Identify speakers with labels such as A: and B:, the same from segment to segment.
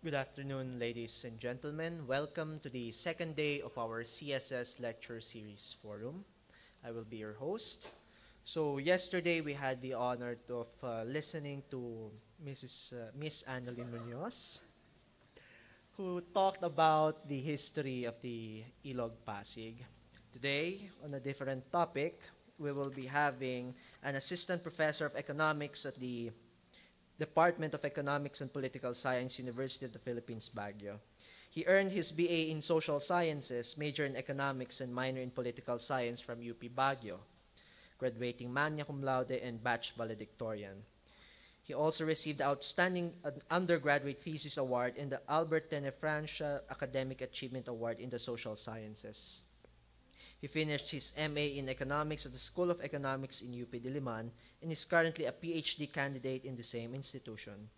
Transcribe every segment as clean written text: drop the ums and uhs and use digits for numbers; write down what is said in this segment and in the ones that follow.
A: Good afternoon, ladies and gentlemen. Welcome to the second day of our CSS lecture series forum. I will be your host. So yesterday we had the honor of listening to Miss ANALYN MUÑOZ, who talked about the history of the ILOG PASIG. Today, on a different topic, we will be having an assistant professor of economics at the Department of Economics and Political Science, University of the Philippines, Baguio. He earned his BA in Social Sciences, major in Economics, and minor in Political Science from UP Baguio, graduating magna cum laude and batch valedictorian. He also received the Outstanding Undergraduate Thesis Award and the Albert Tenefrancia Academic Achievement Award in the Social Sciences. He finished his MA in Economics at the School of Economics in UP Diliman and is currently a PhD candidate in the same institution.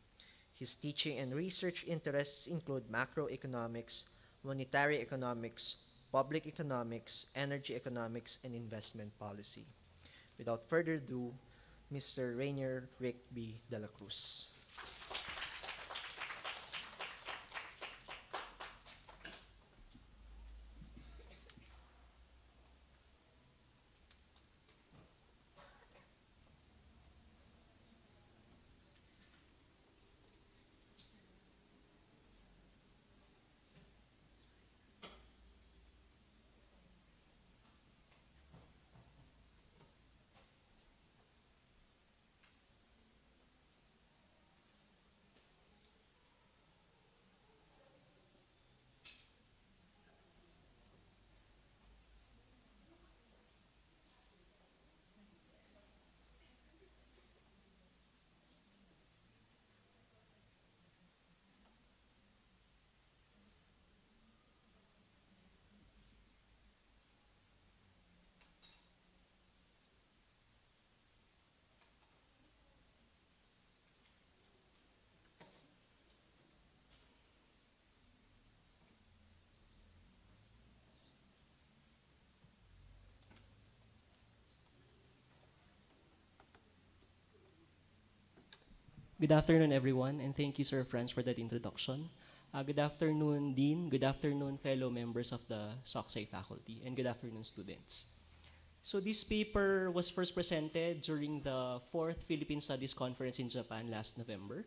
A: His teaching and research interests include macroeconomics, monetary economics, public economics, energy economics, and investment policy. Without further ado, Mr. Rainier Rick B. de la CRUZ.
B: Good afternoon, everyone, and thank you, Sir Franz, for that introduction. Good afternoon, Dean. Good afternoon, fellow members of the SOCSI faculty, and good afternoon, students. So this paper was first presented during the 4th Philippine Studies Conference in Japan last November,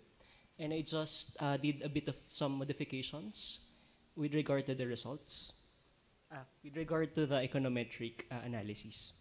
B: and I just did a bit of some modifications with regard to the results, with regard to the econometric analysis.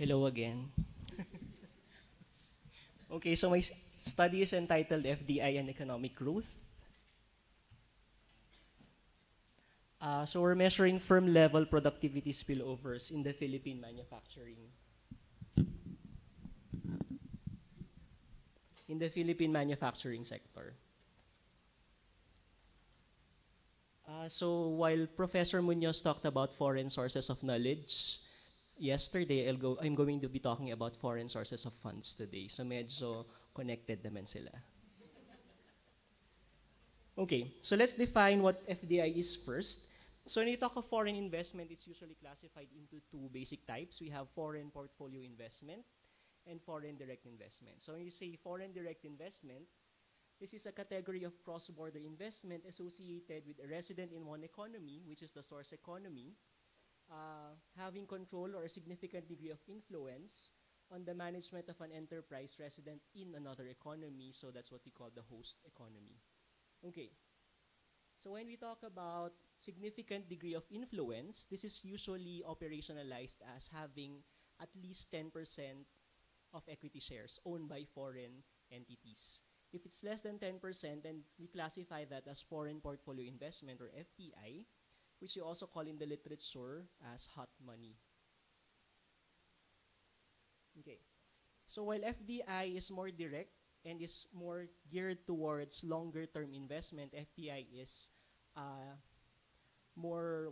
B: Hello again. Okay, so my study is entitled FDI and Economic Growth. So we're measuring firm-level productivity spillovers in the Philippine manufacturing sector. So while Professor MUÑOZ talked about foreign sources of knowledge, yesterday I'm going to be talking about foreign sources of funds today. So medyo connected naman sila. Okay, so let's define what FDI is first. So when you talk of foreign investment, it's usually classified into two basic types. We have foreign portfolio investment and foreign direct investment. So when you say foreign direct investment, this is a category of cross-border investment associated with a resident in one economy, which is the source economy, having control or a significant degree of influence on the management of an enterprise resident in another economy. So that's what we call the host economy. Okay. So when we talk about significant degree of influence, this is usually operationalized as having at least 10% of equity shares owned by foreign entities. If it's less than 10%, then we classify that as foreign portfolio investment, or FPI, which you also call in the literature as hot money. Okay. So while FDI is more direct and is more geared towards longer-term investment, FPI is more,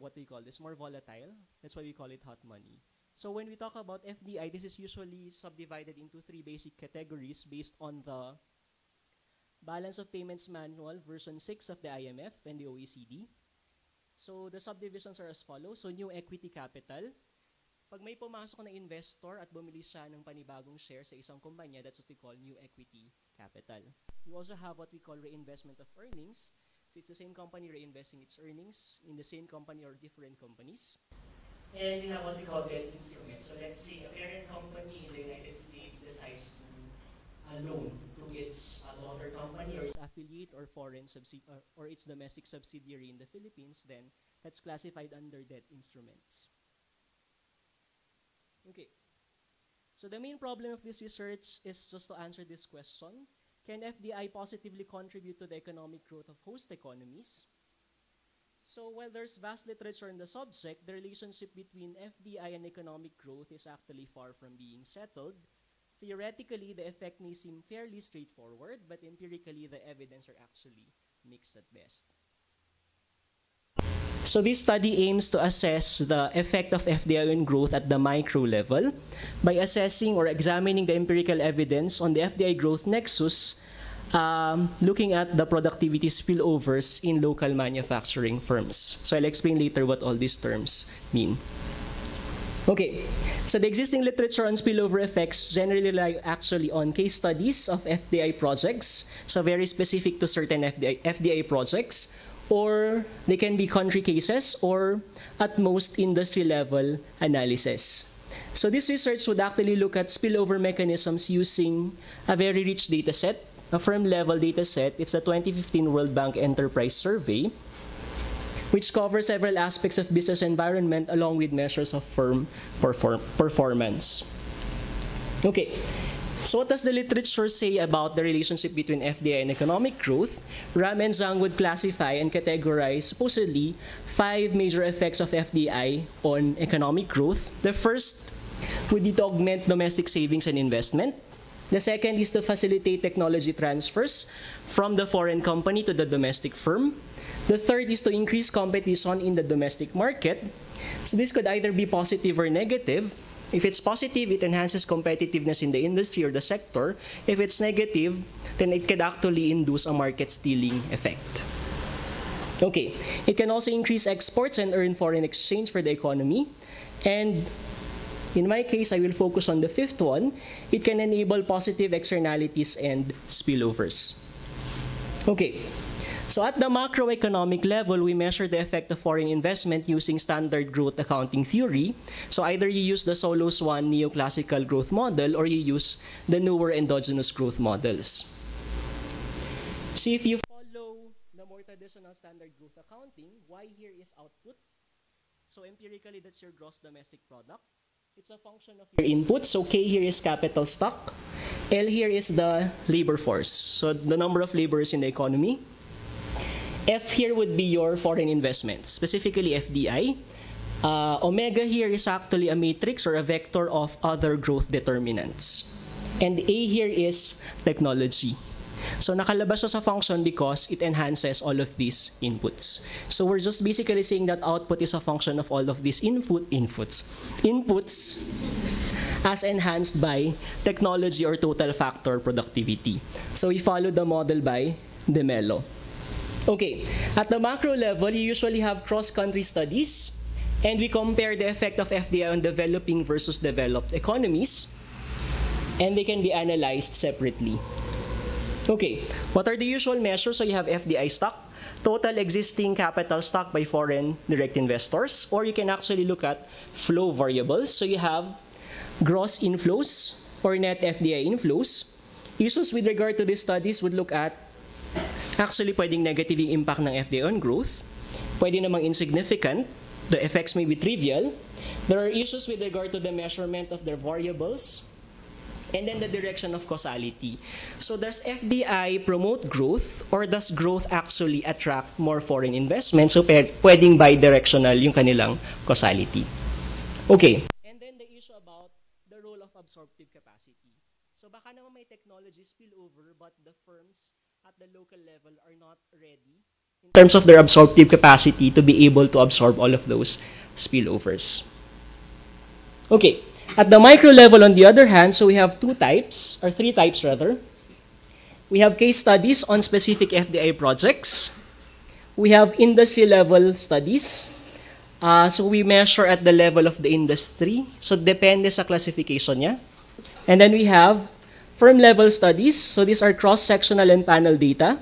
B: more volatile. That's why we call it hot money. So when we talk about FDI, this is usually subdivided into three basic categories based on the Balance of Payments Manual, version 6 of the IMF and the OECD. So the subdivisions are as follows. So new equity capital. Pag may pumasok na investor at bumili siya ng panibagong share sa isang kumpanya, that's what we call new equity capital. We also have what we call reinvestment of earnings. So it's the same company reinvesting its earnings in the same company or different companies. And we have what we call debt instruments. So let's say a parent company in the United States decides to loan to its daughter company or its affiliate or foreign or its domestic subsidiary in the Philippines, then that's classified under debt instruments. Okay. So the main problem of this research is just to answer this question: can FDI positively contribute to the economic growth of host economies? So while there's vast literature on the subject, the relationship between FDI and economic growth is actually far from being settled. Theoretically, the effect may seem fairly straightforward, but empirically, the evidence are actually mixed at best. So this study aims to assess the effect of FDI on growth at the micro level by assessing or examining the empirical evidence on the FDI growth nexus, looking at the productivity spillovers in local manufacturing firms. So I'll explain later what all these terms mean. Okay, so the existing literature on spillover effects generally rely actually on case studies of FDI projects, so very specific to certain FDI projects, or they can be country cases, or at most industry-level analysis. So this research would actually look at spillover mechanisms using a very rich data set, a firm-level data set. It's a 2015 World Bank Enterprise Survey, which covers several aspects of business environment along with measures of firm performance. Okay, so what does the literature say about the relationship between FDI and economic growth? Ram and Zhang would classify and categorize supposedly 5 major effects of FDI on economic growth. The first would be to augment domestic savings and investment. The second is to facilitate technology transfers from the foreign company to the domestic firm. The third is to increase competition in the domestic market. So this could either be positive or negative. If it's positive, it enhances competitiveness in the industry or the sector. If it's negative, then it could actually induce a market stealing effect. Okay, it can also increase exports and earn foreign exchange for the economy. And in my case, I will focus on the fifth one. It can enable positive externalities and spillovers. Okay. So at the macroeconomic level, we measure the effect of foreign investment using standard growth accounting theory. So either you use the Solos 1 neoclassical growth model or you use the newer endogenous growth models. See, if you follow the more traditional standard growth accounting, Y here is output. So empirically, that's your gross domestic product. It's a function of your input. So K here is capital stock. L here is the labor force. So the number of laborers in the economy. F here would be your foreign investments, specifically FDI. Omega here is actually a matrix or a vector of other growth determinants. And A here is technology. So nakalabas siya sa function because it enhances all of these inputs. So we're just basically saying that output is a function of all of these inputs as enhanced by technology or total factor productivity. So we follow the model by De Mello. Okay, at the macro level, you usually have cross-country studies, and we compare the effect of FDI on developing versus developed economies, and they can be analyzed separately. Okay, what are the usual measures? So you have FDI stock, total existing capital stock by foreign direct investors, or you can actually look at flow variables. So you have gross inflows or net FDI inflows. Issues with regard to these studies would look at actually pwedeng negative yung impact ng FDI on growth, pwede namang insignificant, the effects may be trivial. There are issues with regard to the measurement of their variables, and then the direction of causality. So does FDI promote growth, or does growth actually attract more foreign investment? So pwedeng bidirectional yung kanilang causality. Okay. And then the issue about the role of absorptive capacity. So baka naman may technology spillover, but the firms at the local level are not ready in terms of their absorptive capacity to be able to absorb all of those spillovers. Okay. At the micro level, on the other hand, so we have three types rather. We have case studies on specific FDI projects. We have industry level studies. So we measure at the level of the industry. So depende sa classification niya. And then we have firm level studies. So these are cross-sectional and panel data.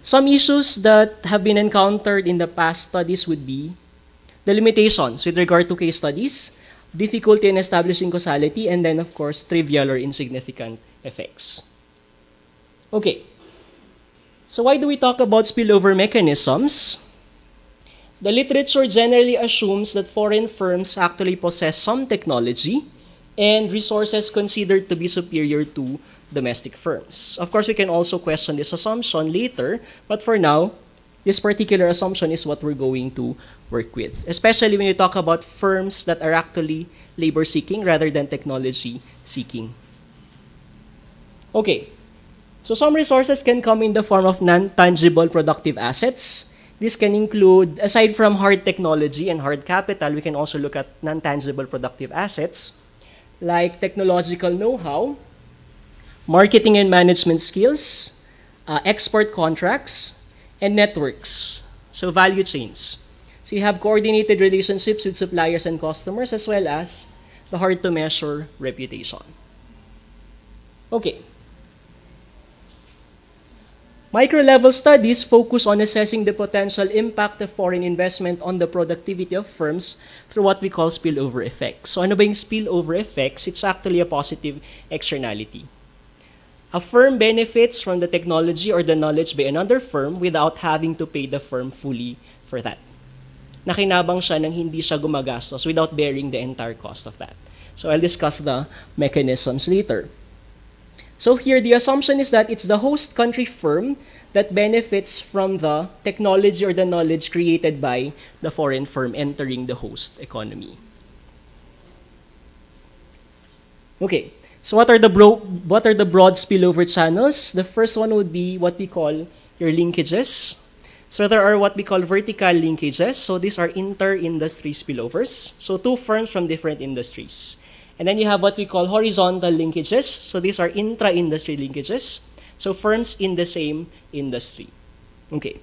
B: Some issues that have been encountered in the past studies would be the limitations with regard to case studies, difficulty in establishing causality, and then, of course, trivial or insignificant effects. Okay. So why do we talk about spillover mechanisms? The literature generally assumes that foreign firms actually possess some technology and resources considered to be superior to domestic firms. Of course, we can also question this assumption later, but for now, this particular assumption is what we're going to work with, especially when you talk about firms that are actually labor-seeking rather than technology-seeking. Okay, so some resources can come in the form of non-tangible productive assets. This can include, aside from hard technology and hard capital, we can also look at non-tangible productive assets like technological know-how, marketing and management skills, export contracts, and networks, so value chains. So you have coordinated relationships with suppliers and customers, as well as the hard-to-measure reputation. Okay. Micro-level studies focus on assessing the potential impact of foreign investment on the productivity of firms through what we call spillover effects. So ano ba yung spillover effects? It's actually a positive externality. A firm benefits from the technology or the knowledge by another firm without having to pay the firm fully for that. Nakinabang siya nang hindi siya gumagastos without bearing the entire cost of that. So I'll discuss the mechanisms later. So here, the assumption is that it's the host country firm that benefits from the technology or the knowledge created by the foreign firm entering the host economy. Okay, so what are the broad spillover channels? The first one would be what we call your linkages. So there are what we call vertical linkages. So these are inter-industry spillovers. So two firms from different industries. And then you have what we call horizontal linkages. So these are intra-industry linkages. So firms in the same industry. Okay.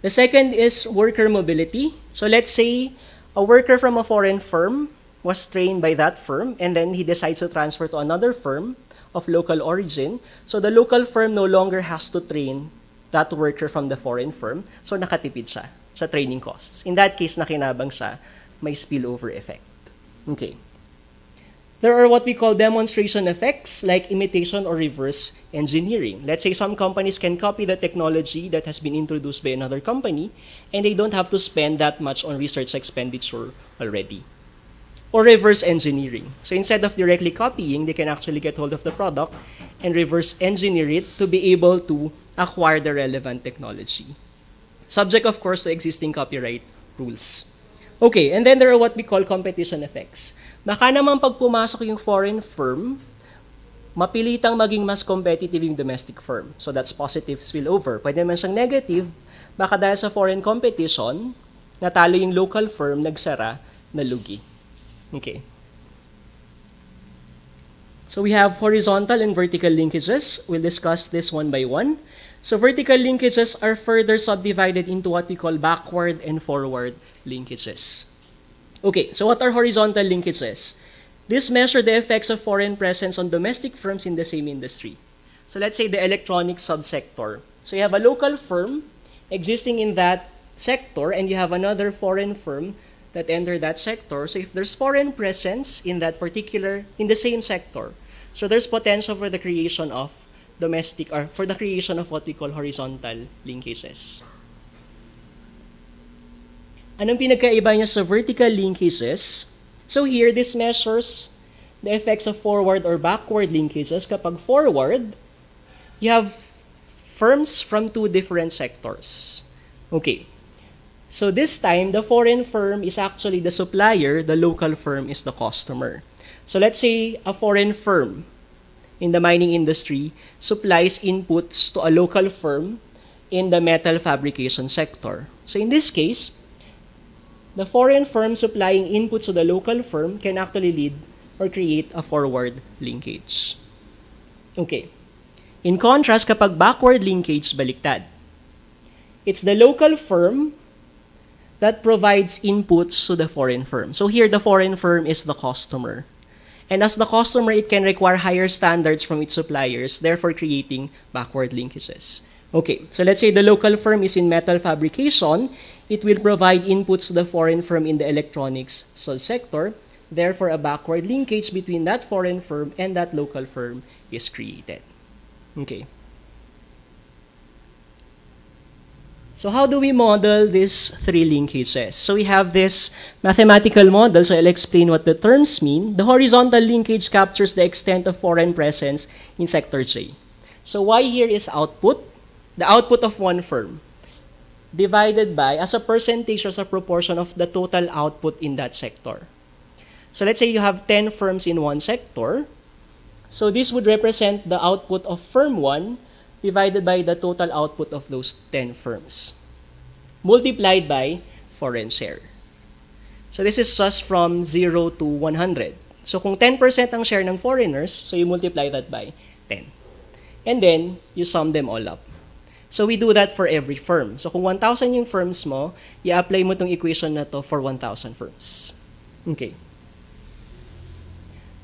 B: The second is worker mobility. So let's say a worker from a foreign firm was trained by that firm, and then he decides to transfer to another firm of local origin. So the local firm no longer has to train that worker from the foreign firm. So nakatipid siya sa training costs. In that case, nakinabang siya, may spillover effect. Okay. There are what we call demonstration effects, like imitation or reverse engineering. Let's say some companies can copy the technology that has been introduced by another company, and they don't have to spend that much on research expenditure already. or reverse engineering. So instead of directly copying, they can actually get hold of the product and reverse engineer it to be able to acquire the relevant technology. Subject, of course, to existing copyright rules. Okay, and then there are what we call competition effects. Baka naman pag pumasok yung foreign firm, mapilitang maging mas competitive yung domestic firm. So that's positive spillover. Pwede naman siyang negative, baka dahil sa foreign competition, natalo yung local firm, nagsara, nalugi. Okay. So we have horizontal and vertical linkages. We'll discuss this one by one. So vertical linkages are further subdivided into what we call backward and forward linkages. Okay, so what are horizontal linkages? This measure the effects of foreign presence on domestic firms in the same industry. So let's say the electronics subsector. So you have a local firm existing in that sector, and you have another foreign firm that enter that sector. So if there's foreign presence in that particular, in the same sector, so there's potential for the creation of domestic, or for the creation of what we call horizontal linkages. Anong pinagkaiba niya sa vertical linkages? So here, this measures the effects of forward or backward linkages. Kapag forward, you have firms from two different sectors. Okay. So this time, the foreign firm is actually the supplier, the local firm is the customer. So let's say a foreign firm in the mining industry supplies inputs to a local firm in the metal fabrication sector. So in this case, the foreign firm supplying inputs to the local firm can actually lead or create a forward linkage. Okay. In contrast, kapag backward linkage, baliktad. It's the local firm that provides inputs to the foreign firm. So here, the foreign firm is the customer. And as the customer, it can require higher standards from its suppliers, therefore creating backward linkages. Okay, so let's say the local firm is in metal fabrication. It will provide inputs to the foreign firm in the electronics subsector. Therefore, a backward linkage between that foreign firm and that local firm is created. Okay. So how do we model these three linkages? So we have this mathematical model, so I'll explain what the terms mean. The horizontal linkage captures the extent of foreign presence in sector J. So Y here is output, the output of one firm, divided by, as a percentage or as a proportion of the total output in that sector. So let's say you have 10 firms in one sector. So this would represent the output of firm 1 divided by the total output of those 10 firms, multiplied by foreign share. So this is just from 0 to 100. So kung 10% ang share ng foreigners, so you multiply that by 10. And then, you sum them all up. So we do that for every firm. So kung 1,000 yung firms mo, i-apply mo tong equation na to for 1,000 firms. Okay.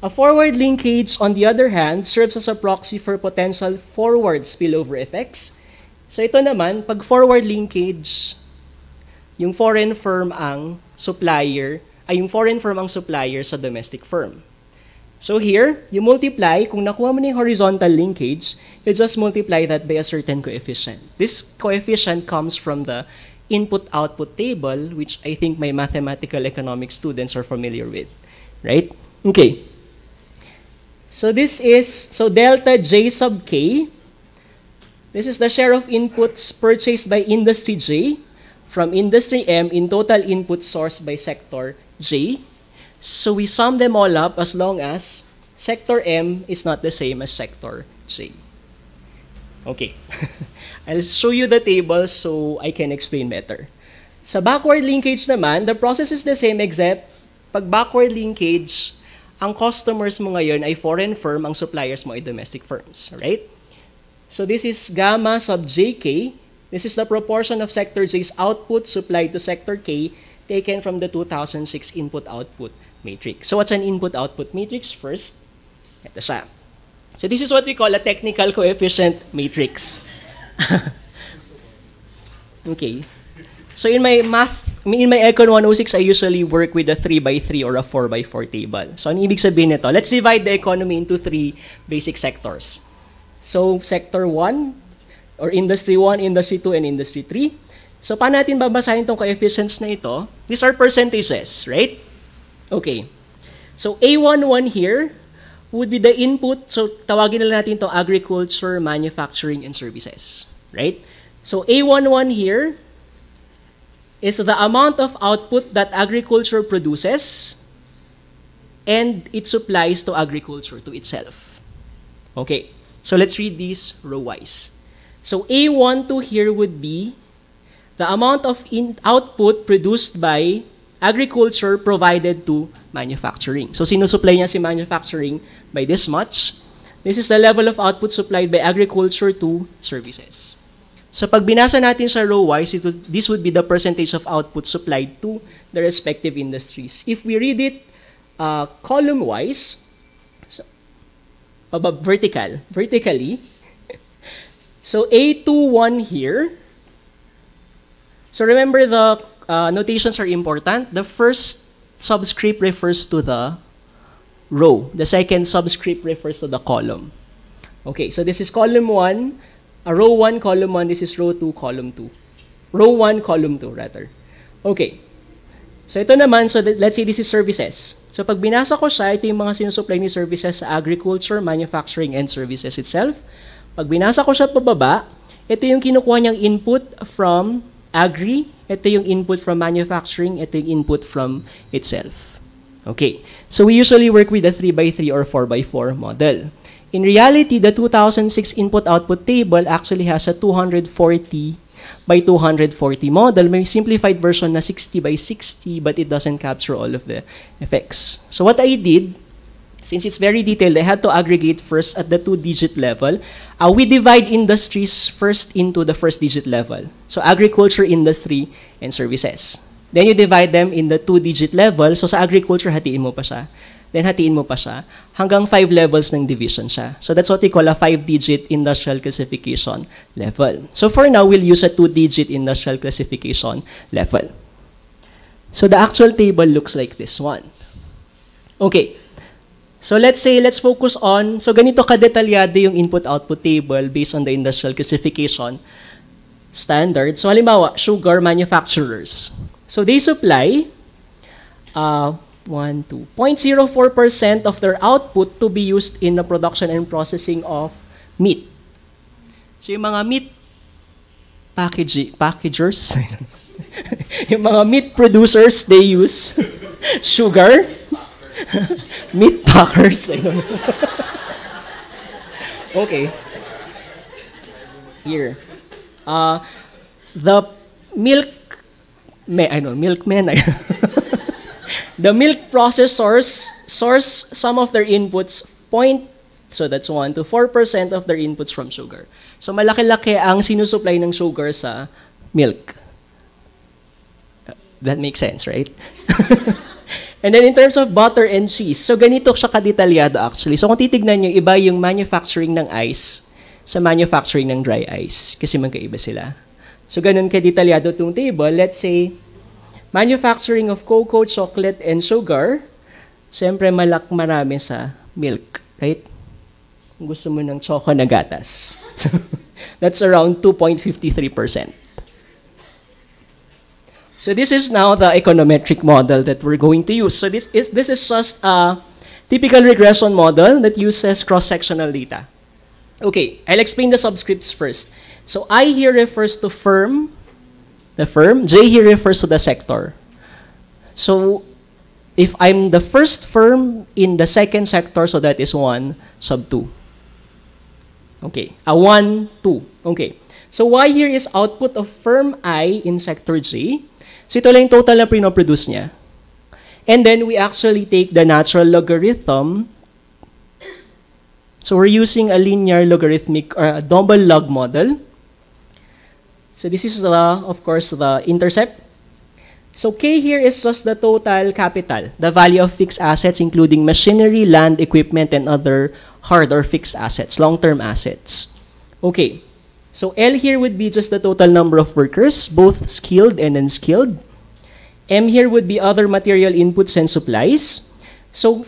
B: A forward linkage, on the other hand, serves as a proxy for potential forward spillover effects. So ito naman, pag forward linkage, yung foreign firm ang supplier, ay yung foreign firm ang supplier sa domestic firm. So here, you multiply, kung nakuha mo na yung horizontal linkage, you just multiply that by a certain coefficient. This coefficient comes from the input-output table, which I think my mathematical economics students are familiar with, right? Okay. So this is, so delta J sub K, this is the share of inputs purchased by industry J from industry M in total input sourced by sector J. So we sum them all up as long as sector M is not the same as sector J. Okay. I'll show you the table so I can explain better. Sa backward linkage naman, the process is the same except pag backward linkage, ang customers mo ngayon ay foreign firm, ang suppliers mo ay domestic firms, right? So this is gamma sub JK. This is the proportion of sector J's output supplied to sector K taken from the 2006 input-output matrix. So what's an input-output matrix first? Ito siya. So this is what we call a technical coefficient matrix. Okay. So in my Econ 106, I usually work with a 3x3 or a 4x4 table. So ano ibig sabihin nito? Let's divide the economy into 3 basic sectors. So sector 1, or industry 1, industry 2, and industry 3. So paano natin babasahin itong coefficients na ito? These are percentages, right? Okay. So A11 here would be the input. So tawagin na natin itong agriculture, manufacturing, and services. Right? So A11 here is the amount of output that agriculture produces and it supplies to agriculture, to itself. Okay, so let's read these row-wise. So A12 here would be the amount of output produced by agriculture provided to manufacturing. So sinusupply niya si manufacturing by this much. This is the level of output supplied by agriculture to services. So pag binasa natin sa row-wise, this would be the percentage of output supplied to the respective industries. If we read it column-wise, so, vertically, so A21 here, so remember the notations are important. The first subscript refers to the row. The second subscript refers to the column. Okay, so this is column 1, row 1, column 1, this is row 2, column 2. Row 1, column 2, rather. Okay. So ito naman, so let's say this is services. So pag binasa ko siya, ito yung mga sinusupply ni services sa agriculture, manufacturing, and services itself. Pag binasa ko siya pababa, ito yung kinukuha niyang input from agri, ito yung input from manufacturing, ito yung input from itself. Okay. So we usually work with a 3x3 or 4x4 model. In reality, the 2006 input-output table actually has a 240 by 240 model. May simplified version na 60 by 60, but it doesn't capture all of the effects. So what I did, since it's very detailed, I had to aggregate first at the 2-digit level. We divide industries first into the first digit level. So agriculture, industry, and services. Then you divide them in the 2-digit level. So sa agriculture, hatiin mo pa siya. Then hatiin mo pa siya. Hanggang 5 levels ng division siya. So that's what we call a 5-digit industrial classification level. So for now, we'll use a 2-digit industrial classification level. So the actual table looks like this one. Okay. So let's focus on, so ganito kadetalyado yung input-output table based on the industrial classification standard. So halimbawa, sugar manufacturers. So they supply 0.04% of their output to be used in the production and processing of meat. So yung mga meat packagers, yung mga meat producers, they use sugar. Meat packers. Okay. Here. The milkmen. The milk processors source some of their inputs so that's 1 to 4% of their inputs from sugar. So malaki-laki ang sinusupply ng sugar sa milk. That makes sense, right? And then in terms of butter and cheese, so ganito siya kadetalyado actually. So kung titignan nyo, iba yung manufacturing ng ice sa manufacturing ng dry ice kasi magkaiba sila. So ganun kadetalyado itong table. Let's say, manufacturing of cocoa, chocolate, and sugar, siyempre marami sa milk, right? Kung gusto mo ng choco na gatas. So that's around 2.53%. So this is now the econometric model that we're going to use. So this is just a typical regression model that uses cross-sectional data. Okay, I'll explain the subscripts first. So I here refers to firm, the firm. J here refers to the sector. So if I'm the first firm in the second sector, so that is 1 sub 2. Okay, 1, 2. Okay. So Y here is output of firm I in sector J. So ito lang yung total na pinoproduce niya. And then we actually take the natural logarithm. So we're using a linear logarithmic or a double log model. So this is, of course, the intercept. So K here is just the total capital, the value of fixed assets, including machinery, land, equipment, and other hard or fixed assets, long-term assets. Okay. So L here would be just the total number of workers, both skilled and unskilled. M here would be other material inputs and supplies. So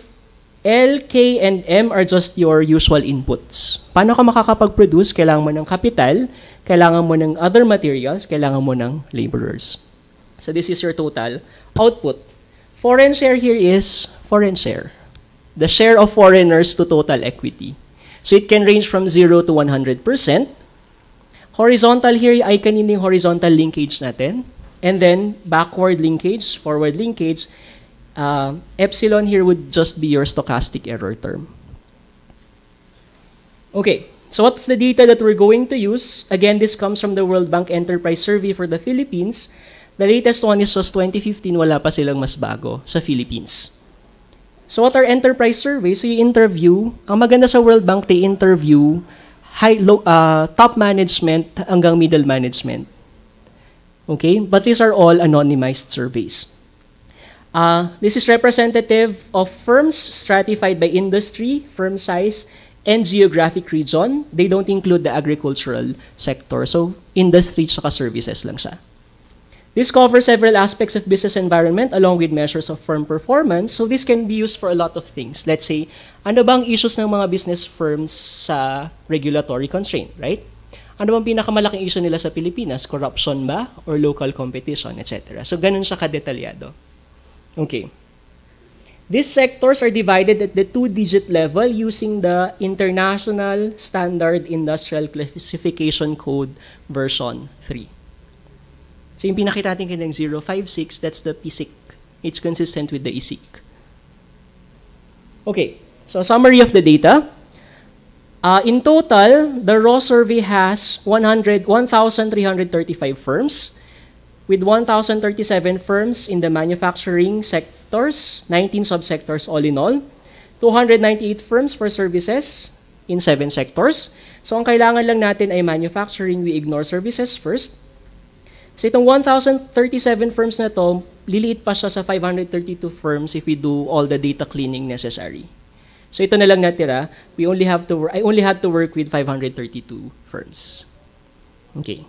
B: L, K, and M are just your usual inputs. Paano ka makakapag-produce? Kailangan mo ng capital, kailangan mo ng other materials, kailangan mo ng laborers. So this is your total output. Foreign share here is foreign share. the share of foreigners to total equity. So it can range from 0 to 100%. Horizontal here ay kaninong horizontal linkage natin. And then backward linkage, forward linkage, epsilon here would just be your stochastic error term. Okay, so what's the data that we're going to use? Again, this comes from the World Bank Enterprise Survey for the Philippines. The latest one is just 2015, wala pa silang mas bago sa Philippines. So what are enterprise surveys? So you interview, ang maganda sa World Bank, they interview top management hanggang middle management. Okay, but these are all anonymized surveys. This is representative of firms stratified by industry, firm size, and geographic region. They don't include the agricultural sector. So industry tsaka services lang siya. This covers several aspects of business environment along with measures of firm performance. So this can be used for a lot of things. Let's say, ano bang issues ng mga business firms sa regulatory constraint, right? Ano bang pinakamalaking issue nila sa Pilipinas? Corruption ba? Or local competition, etc. So ganun siya kadetalyado. Okay. These sectors are divided at the 2-digit level using the International Standard Industrial Classification Code version 3. So yung pinakita natin kanyang 056, that's the PASIG. It's consistent with the ISIC. Okay, so summary of the data. In total, the raw survey has 1,335 firms, with 1,037 firms in the manufacturing sectors, 19 subsectors all in all, 298 firms for services in 7 sectors. So ang kailangan lang natin ay manufacturing, we ignore services first. So itong 1,037 firms na to, liliit pa siya sa 532 firms if we do all the data cleaning necessary. So ito na lang natira, I only had to work with 532 firms. Okay.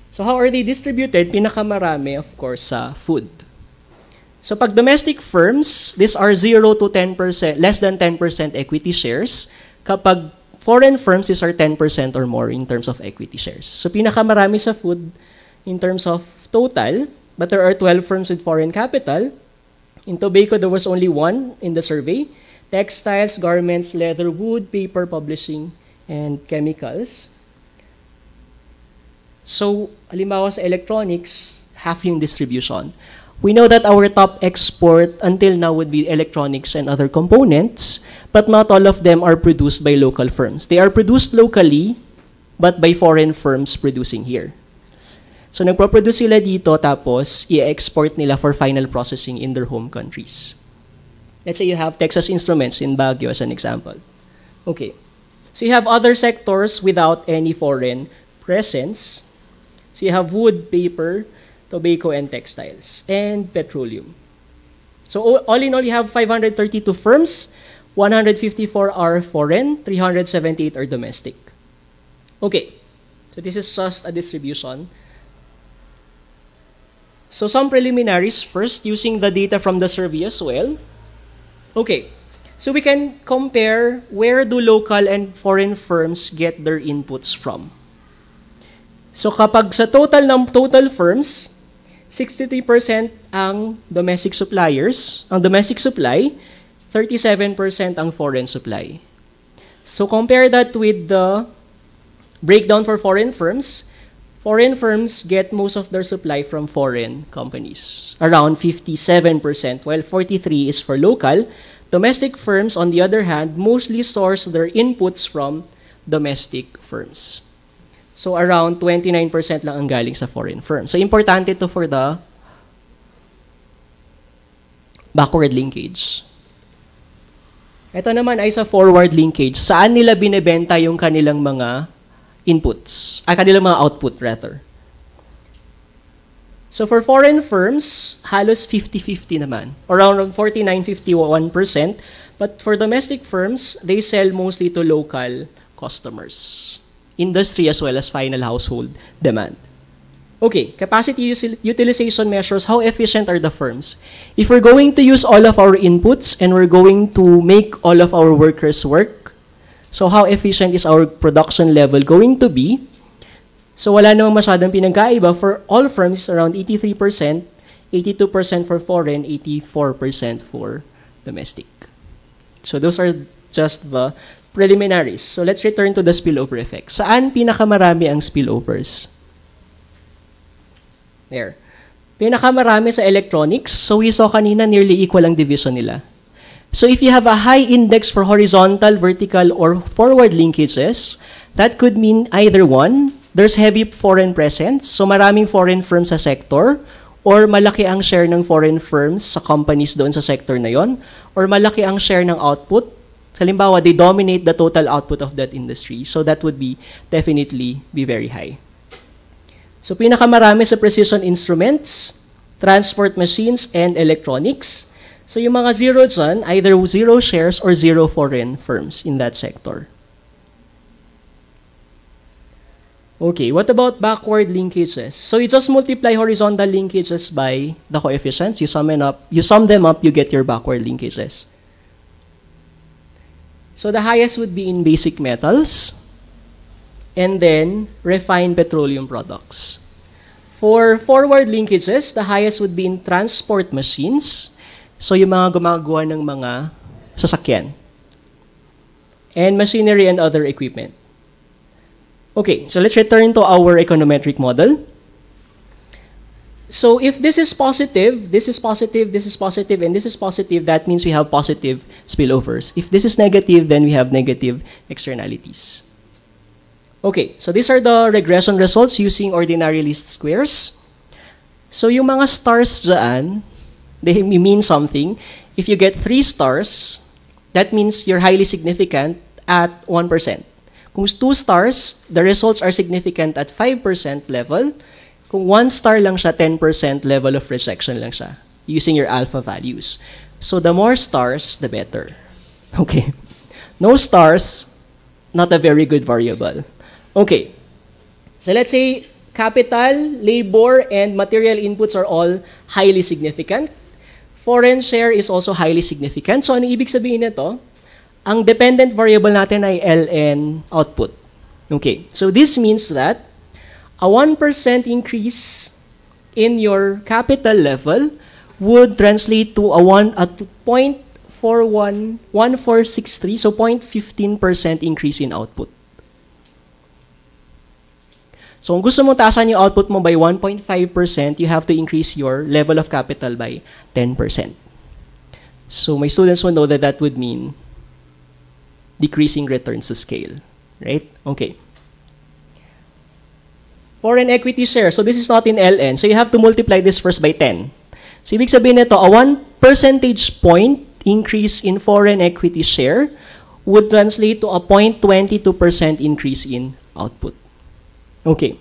B: So how are they distributed? Pinakamarami, of course, sa food. So pag domestic firms, these are 0 to 10%, less than 10% equity shares. Kapag foreign firms, these are 10% or more in terms of equity shares. So pinakamarami sa food in terms of total, but there are 12 firms with foreign capital. In tobacco, there was only 1 in the survey. Textiles, garments, leather, wood, paper, publishing, and chemicals. So, halimbawa sa electronics, half yung distribution. We know that our top export until now would be electronics and other components, but not all of them are produced by local firms. They are produced locally, but by foreign firms producing here. So, nagpo-produce sila dito, tapos i-export nila for final processing in their home countries. Let's say you have Texas Instruments in Baguio as an example. Okay. So, you have other sectors without any foreign presence. So, you have wood, paper, tobacco, and textiles, and petroleum. So, all in all, you have 532 firms, 154 are foreign, 378 are domestic. Okay. So, this is just a distribution. So some preliminaries first, using the data from the survey as well. Okay, so we can compare where do local and foreign firms get their inputs from. So kapag sa total firms, 63% ang domestic suppliers, ang domestic supply, 37% ang foreign supply. So compare that with the breakdown for foreign firms. Foreign firms get most of their supply from foreign companies, around 57%, while 43% is for local. Domestic firms, on the other hand, mostly source their inputs from domestic firms. So around 29% lang ang galing sa foreign firms. So importante ito for the backward linkage. Ito naman ay sa forward linkage. Saan nila binebenta yung kanilang mga inputs, kanilang mga output rather. So for foreign firms, halos 50-50 naman, around 49-51%. But for domestic firms, they sell mostly to local customers, industry as well as final household demand. Okay, capacity utilization measures, how efficient are the firms? If we're going to use all of our inputs and we're going to make all of our workers work, so how efficient is our production level going to be? So wala namang masyadong pinagkaiba. For all firms, around 83%, 82% for foreign, 84% for domestic. So those are just the preliminaries. So let's return to the spillover effect. Saan pinakamarami ang spillovers? There. Pinakamarami sa electronics. So we saw kanina nearly equal ang division nila. So if you have a high index for horizontal, vertical, or forward linkages, that could mean either one, there's heavy foreign presence, so maraming foreign firms sa sector, or malaki ang share ng foreign firms sa companies doon sa sector na yon, or malaki ang share ng output. Halimbawa, they dominate the total output of that industry, so that would definitely be very high. So pinakamarami sa precision instruments, transport machines, and electronics. So yung mga zero dyan, either zero shares or zero foreign firms in that sector. Okay, what about backward linkages? So you just multiply horizontal linkages by the coefficients. You sum them up, you get your backward linkages. So the highest would be in basic metals, and then refined petroleum products. For forward linkages, the highest would be in transport machines. So yung mga gumagawa ng mga sasakyan. And machinery and other equipment. Okay, so let's return to our econometric model. So if this is positive, this is positive, this is positive, and this is positive, that means we have positive spillovers. If this is negative, then we have negative externalities. Okay, so these are the regression results using ordinary least squares. So yung mga stars dyan, they mean something. If you get 3 stars, that means you're highly significant at 1%. Kung 2 stars, the results are significant at 5% level. Kung 1 star lang siya, 10% level of rejection lang siya, using your alpha values. So the more stars, the better. Okay. No stars, not a very good variable. Okay. So let's say capital, labor, and material inputs are all highly significant. Foreign share is also highly significant. So ano ibig sabihin nito? Ang dependent variable natin ay LN output. Okay, so this means that a 1% increase in your capital level would translate to a 0.1463, so 0.15% increase in output. So kung gusto mong taasan yung output mo by 1.5%, you have to increase your level of capital by 10%. So my students will know that that would mean decreasing returns to scale, right? Okay. Foreign equity share. So this is not in LN. So you have to multiply this first by 10. So ibig sabihin nito, a 1 percentage point increase in foreign equity share would translate to a 0.22% increase in output. Okay.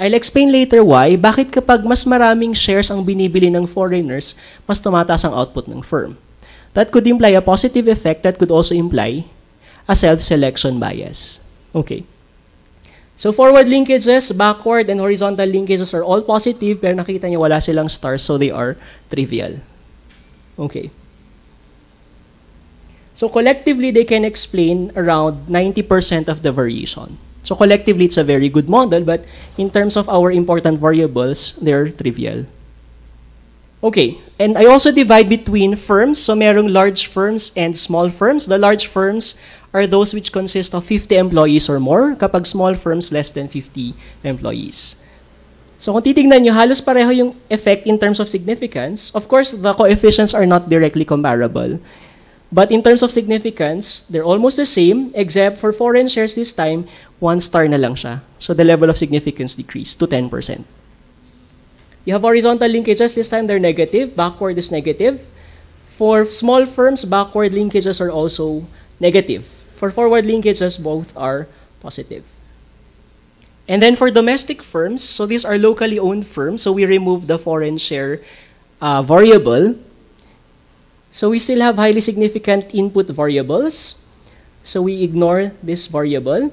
B: I'll explain later why. Bakit kapag mas maraming shares ang binibili ng foreigners, mas tumataas ang output ng firm. That could imply a positive effect. That could also imply a self-selection bias. Okay. So forward linkages, backward, and horizontal linkages are all positive, pero nakita niyo wala silang stars, so they are trivial. Okay. So collectively, they can explain around 90% of the variation. So collectively, it's a very good model, but in terms of our important variables, they're trivial. Okay, and I also divide between firms. So merong large firms and small firms. The large firms are those which consist of 50 employees or more, kapag small firms, less than 50 employees. So kung titignan nyo, halos pareho yung effect in terms of significance. Of course, the coefficients are not directly comparable. But in terms of significance, they're almost the same, except for foreign shares this time, 1 star na lang siya. So the level of significance decreased to 10%. You have horizontal linkages, this time they're negative, backward is negative. For small firms, backward linkages are also negative. For forward linkages, both are positive. And then for domestic firms, so these are locally owned firms, so we remove the foreign share variable. So we still have highly significant input variables. So we ignore this variable.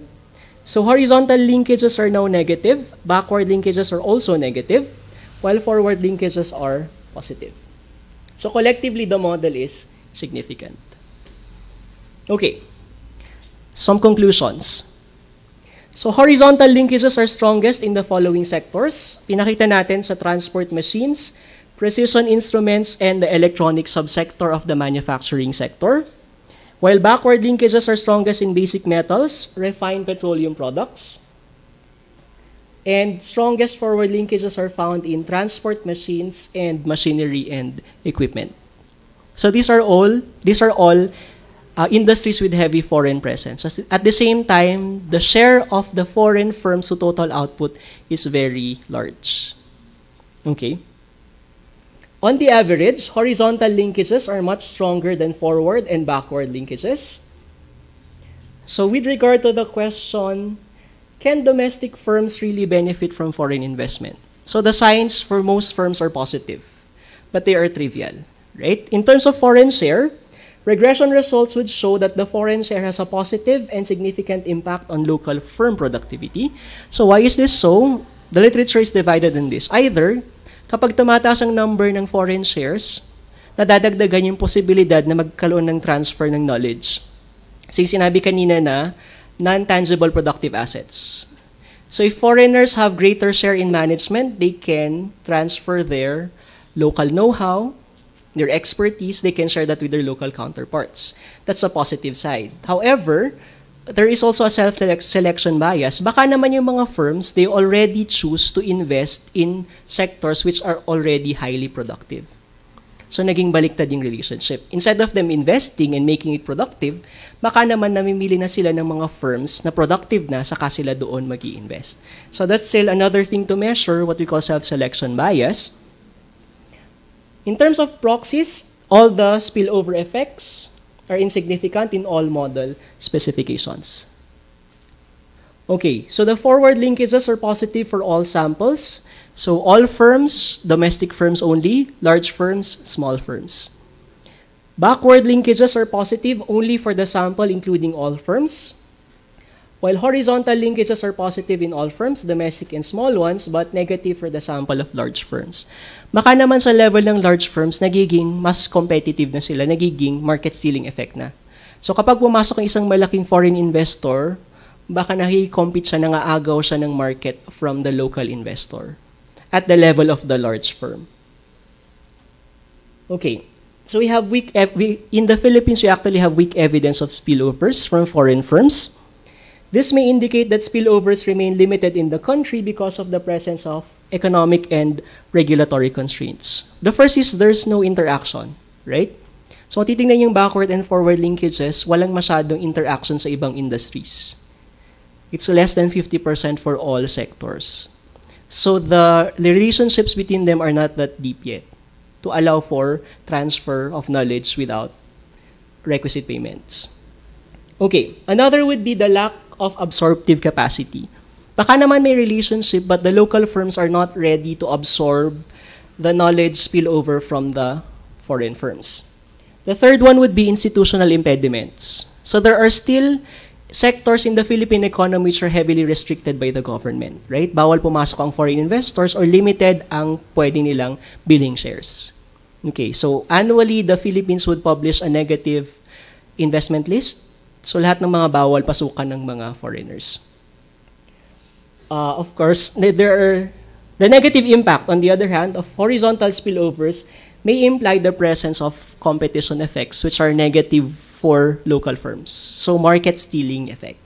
B: So horizontal linkages are now negative. Backward linkages are also negative, while forward linkages are positive. So collectively, the model is significant. Okay, some conclusions. So horizontal linkages are strongest in the following sectors. Pinakita natin sa transport machines, precision instruments, and the electronic subsector of the manufacturing sector. While backward linkages are strongest in basic metals, refined petroleum products, and strongest forward linkages are found in transport machines and machinery and equipment. So these are all industries with heavy foreign presence. At the same time, the share of the foreign firms to total output is very large. Okay. On the average, horizontal linkages are much stronger than forward and backward linkages. So with regard to the question, can domestic firms really benefit from foreign investment? So the signs for most firms are positive, but they are trivial, right? In terms of foreign share, regression results would show that the foreign share has a positive and significant impact on local firm productivity. So why is this so? The literature is divided in this. Either, kapag tumataas ang number ng foreign shares, nadadagdagan yung posibilidad na magkaroon ng transfer ng knowledge. So yung sinabi kanina na non-tangible productive assets. So if foreigners have greater share in management, they can transfer their local know-how, their expertise, they can share that with their local counterparts. That's a positive side. However, there is also a self-selection bias. Baka naman yung mga firms, they already choose to invest in sectors which are already highly productive. So naging baliktad yung relationship. Instead of them investing and making it productive, baka naman namimili na sila ng mga firms na productive na, saka sila doon mag-i-invest. So that's still another thing to measure, what we call self-selection bias. In terms of proxies, all the spillover effects are insignificant in all model specifications. Okay, so the forward linkages are positive for all samples. So all firms, domestic firms only, large firms, small firms. Backward linkages are positive only for the sample, including all firms. While horizontal linkages are positive in all firms, domestic and small ones, but negative for the sample of large firms. Baka naman sa level ng large firms, nagiging mas competitive na sila, nagiging market stealing effect na. So kapag pumasok ang isang malaking foreign investor, baka nakikompete siya, nangaagaw siya ng market from the local investor at the level of the large firm. Okay, so we have in the Philippines, we actually have weak evidence of spillovers from foreign firms. This may indicate that spillovers remain limited in the country because of the presence of economic and regulatory constraints. The first is there's no interaction, right? So titingnan yung backward and forward linkages, walang masyadong interaction sa ibang industries. It's less than 50% for all sectors. So the relationships between them are not that deep yet to allow for transfer of knowledge without requisite payments. Okay, another would be the lack of absorptive capacity. Baka naman may relationship, but the local firms are not ready to absorb the knowledge spillover from the foreign firms. The third one would be institutional impediments. So there are still sectors in the Philippine economy which are heavily restricted by the government, right? Bawal pumasok ang foreign investors or limited ang pwede nilang billing shares. Okay, so annually, the Philippines would publish a negative investment list. So lahat ng mga bawal pasukan ng mga foreigners. Of course, the negative impact, on the other hand, of horizontal spillovers may imply the presence of competition effects which are negative for local firms. So market stealing effect.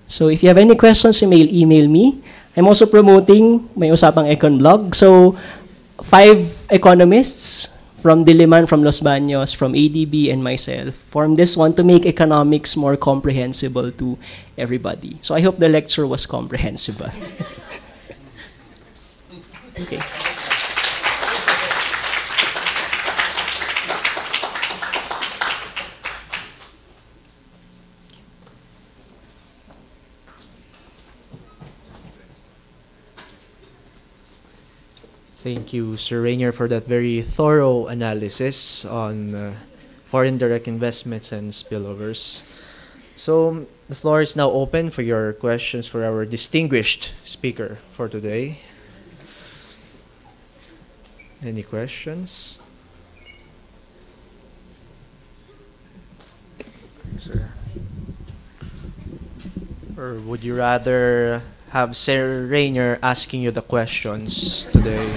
B: So if you have any questions, you may email me. I'm also promoting my Usapang Econ blog. So 5 economists from Diliman, from Los Baños, from ADB, and myself formed this one to make economics more comprehensible to everybody. So I hope the lecture was comprehensible. Okay.
A: Thank you, Sir Rainier, for that very thorough analysis on foreign direct investments and spillovers. So the floor is now open for your questions for our distinguished speaker for today. Any questions? Sir? Or would you rather have Sir Rainier asking you the questions today.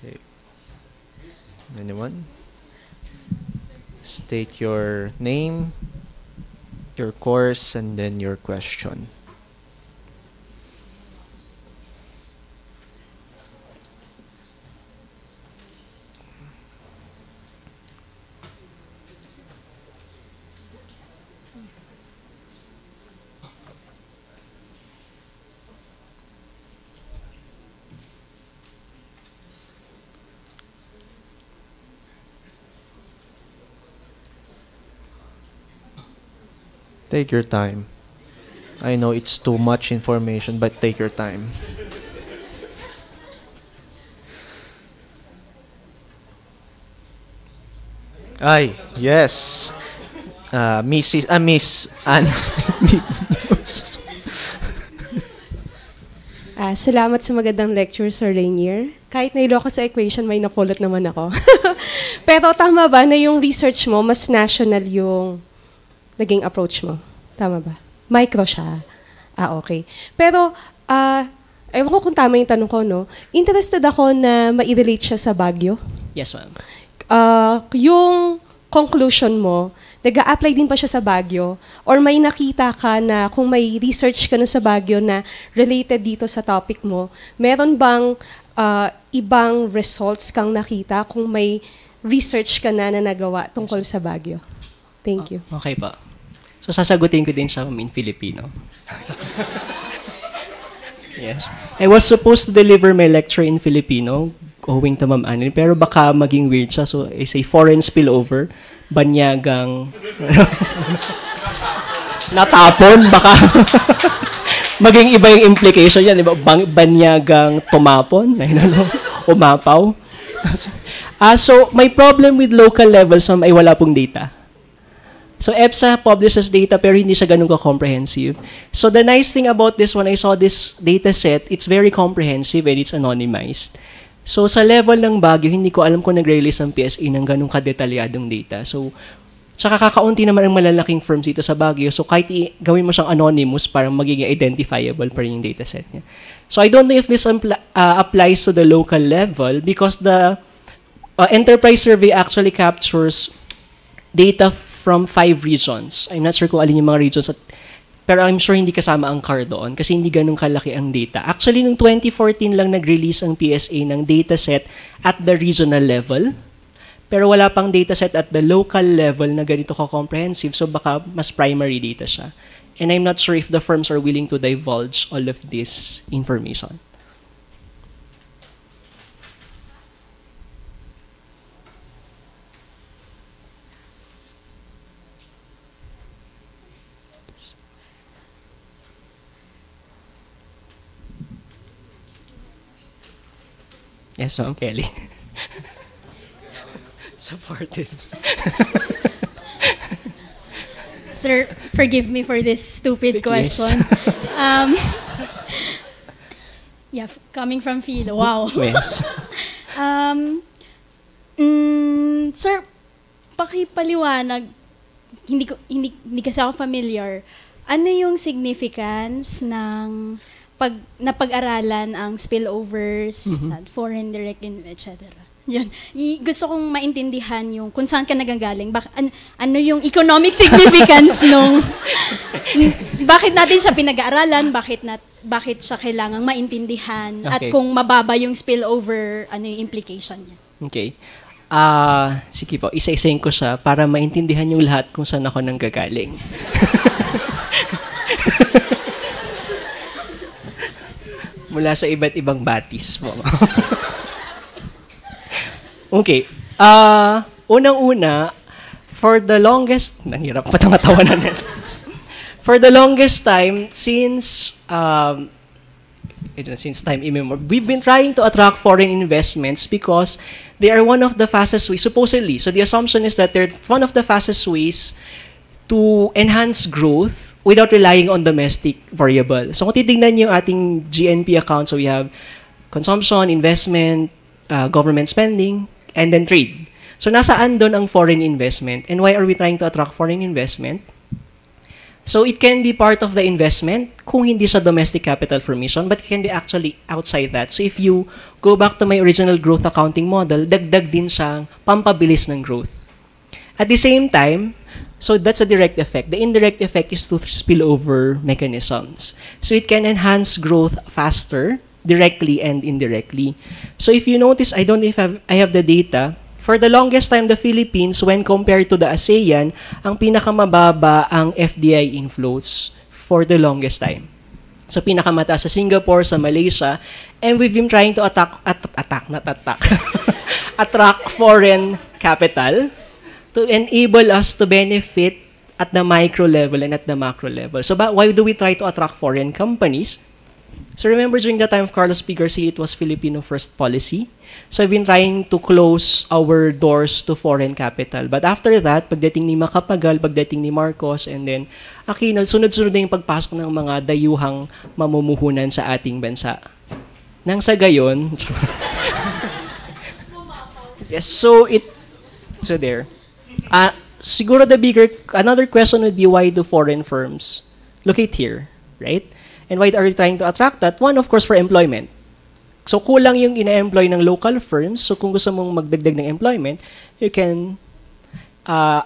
A: Okay. Anyone? State your name, your course, and then your question. Take your time. I know it's too much information, but take your time. Ay, yes. Miss Ann.
C: Salamat sa magandang lecture, Sir Rainier. Kahit nailoko sa equation, may napulot naman ako. Pero tama ba na yung research mo, mas national yung naging approach mo? Tama ba? Micro siya. Okay. Pero, ewan ko kung tama yung tanong ko, no? Interested ako na ma-relate siya sa Baguio.
B: Yes, ma'am.
C: Yung conclusion mo, nag-a-apply din pa siya sa Baguio? Or may nakita ka na kung may research ka na sa Baguio na related dito sa topic mo, meron bang ibang results kang nakita kung may research ka na nagawa tungkol sa Baguio? Thank you.
B: Okay pa. So, sasagutin ko din siya in Filipino. Yes. I was supposed to deliver my lecture in Filipino, owing to Ma'am Anil, pero baka maging weird siya. So, I say foreign spillover, banyagang natapon, baka maging iba yung implication yan, di ba? Banyagang tumapon, I don't know, umapaw. So, my problem with local levels, ay wala pong data. So, EPSA publishes data pero hindi siya ganun ka-comprehensive. So, the nice thing about this one, I saw this data set, it's very comprehensive and it's anonymized. So, sa level ng Baguio, hindi ko alam kung nag-release ang PSA ng ganun kadetalyadong data. So, tsaka kakaunti naman ang malalaking firms dito sa Baguio. So, kahit gawin mo siyang anonymous, parang magiging identifiable pa rin yung data set niya. So, I don't know if this applies to the local level because the enterprise survey actually captures data from 5 regions. I'm not sure kung alin yung mga regions, pero I'm sure hindi kasama ang CAR doon kasi hindi ganun kalaki ang data. Actually, noong 2014 lang nag-release ang PSA ng dataset at the regional level, pero wala pang dataset at the local level na ganito ka-comprehensive, so baka mas primary data siya. And I'm not sure if the firms are willing to divulge all of this information. Yes, Ma'am Kelly. Supportive.
D: Sir, forgive me for this stupid question. Yeah, coming from Philo. Wow.
B: Yes.
D: Sir, pakipaliwanag, hindi kasi ako familiar. Ano yung significance ng napag-aralan ang spillovers, foreign direct, etc. Yan. Gusto kong maintindihan yung kung saan ka nagagaling. Ano yung economic significance nung... bakit natin siya pinag-aaralan? Bakit siya kailangang maintindihan?
B: Okay.
D: At kung mababa yung spillover, ano yung implication niya?
B: Okay. Sige po, isa-isayin ko siya para maintindihan yung lahat kung saan ako nanggagaling. Mula sa iba't ibang batis mo. Okay. Unang-una, for the longest... Nanghirap pa matawanan nila. For the longest time, since time immemorial, we've been trying to attract foreign investments because they are one of the fastest ways, supposedly. So the assumption is that they're one of the fastest ways to enhance growth without relying on domestic variable. So kung titignan niyo yung ating GNP account, so we have consumption, investment, government spending, and then trade. So nasaan doon ang foreign investment? And why are we trying to attract foreign investment? So it can be part of the investment kung hindi siya domestic capital formation, but it can be actually outside that. So if you go back to my original growth accounting model, dagdag din siyang pampabilis ng growth. At the same time, so that's a direct effect. The indirect effect is through spillover mechanisms. So it can enhance growth faster, directly and indirectly. So if you notice, I don't know if I have the data. For the longest time, the Philippines, when compared to the ASEAN, ang pinakamababa ang FDI inflows for the longest time. So pinakamataas sa Singapore, sa Malaysia, and we've been trying to attract foreign capital to enable us to benefit at the micro level and at the macro level. So why do we try to attract foreign companies? So remember during the time of Carlos P. Garcia, it was Filipino first policy. So I've been trying to close our doors to foreign capital. But after that, pagdating ni Macapagal, pagdating ni Marcos, and then Aquino, sunod-sunod na yung pagpasok ng mga dayuhang mamumuhunan sa ating bansa. Nang sa gayon, yes, so there. Siguro another question would be, why do foreign firms locate here, right? And why are you trying to attract that? One, of course, for employment. So kulang yung ina-employ ng local firms. So kung gusto mong magdagdag ng employment, you can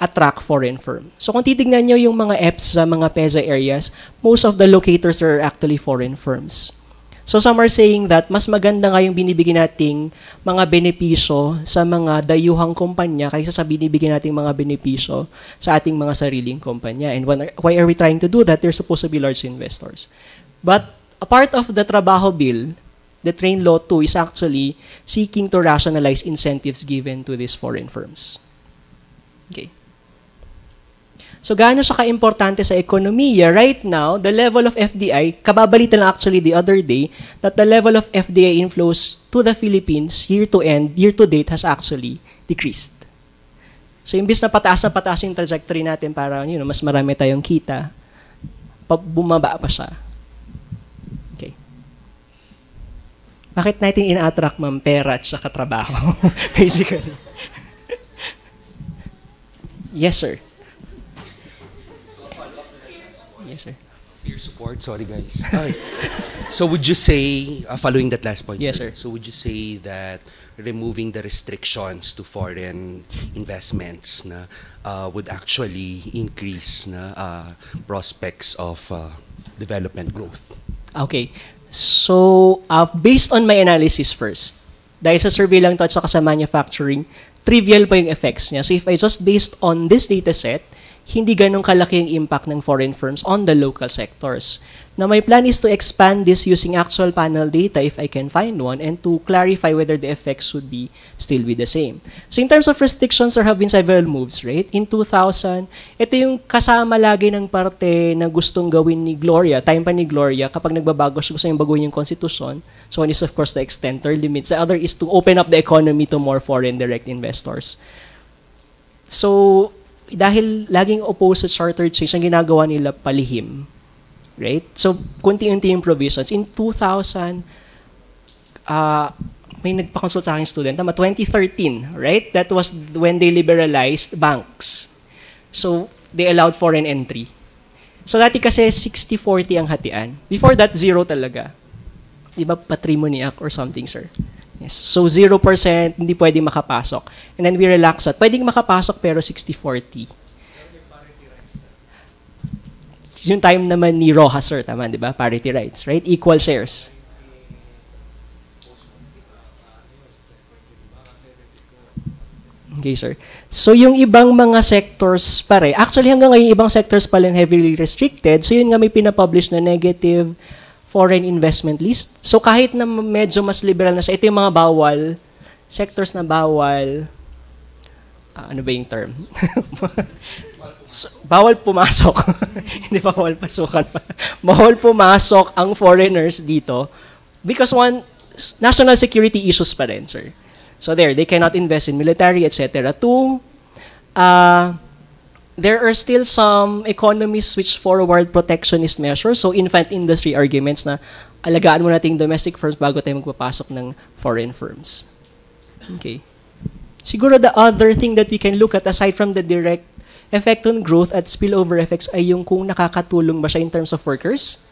B: attract foreign firms. So kung titignan nyo yung mga EPS sa mga PEZA areas, most of the locators are actually foreign firms. So some are saying that mas maganda nga yung binibigyan nating mga benepisyo sa mga dayuhang kumpanya kaysa sa binibigyan nating mga benepisyo sa ating mga sariling kumpanya. And why are we trying to do that? They're supposed to be large investors. But a part of the Trabaho Bill, the Train Law 2 is actually seeking to rationalize incentives given to these foreign firms. Okay. So, gaano siya ka-importante sa ekonomiya? Right now, the level of FDI, kababalitan lang actually the other day, that the level of FDI inflows to the Philippines year to date has actually decreased. So, imbis na pataas yung trajectory natin para mas marami tayong kita, bumaba pa siya. Okay. Bakit natin ina-attract, ma'am, pera at saka trabaho? Basically. Yes, sir. Yes, sir.
E: Your support, sorry guys. So would you say, following that last point,
B: yes, sir.
E: So would you say that removing the restrictions to foreign investments would actually increase prospects of development growth?
B: Okay. So, based on my analysis first, dahil sa survey lang to at saka sa manufacturing, trivial pa yung effects niya. So if I just based on this data set, hindi ganun kalaki yung impact ng foreign firms on the local sectors. Now, my plan is to expand this using actual panel data if I can find one and to clarify whether the effects would still be the same. So in terms of restrictions, there have been several moves, right? In 2000, ito yung kasama lagi ng parte na gustong gawin ni Gloria, time pa ni Gloria, kapag nagbabago siya, gusto yung baguhin yung constitution. So one is of course to extend term limits. The other is to open up the economy to more foreign direct investors. So, dahil laging opposed sa charter change, ang ginagawa nila palihim. Right? So, kunti-unti yung provisions. In 2000, may nagpa-consult sa aking student, 2013, right? That was when they liberalized banks. So, they allowed foreign entry. So, dati kasi 60-40 ang hatian. Before that, 0 talaga. Di ba patrimonial or something, sir? Yes. So, 0% hindi pwede makapasok. And then we relax that. Pwedeng makapasok pero 60-40. Yung time naman ni Rojas, sir, tama, di ba? Parity rights, right? Equal shares. Okay, sir. So, yung ibang mga sectors pare, actually hanggang ngayon, ibang sectors pala heavily restricted. So, yun nga may pinapublish na negative foreign investment list. So, kahit na medyo mas liberal na siya, ito yung mga bawal, sectors na bawal, ano ba yung term? So, bawal pumasok. Hindi pa bawal pasukan pa. Bawal pumasok ang foreigners dito because one, national security issues pa rin, sir. So there, they cannot invest in military, etc. Two, there are still some economies which forward protectionist measures. So infant industry arguments na alagaan mo natin domestic firms bago tayo magpapasok ng foreign firms. Okay. Siguro the other thing that we can look at aside from the direct effect on growth at spillover effects ay yung kung nakakatulong ba siya in terms of workers.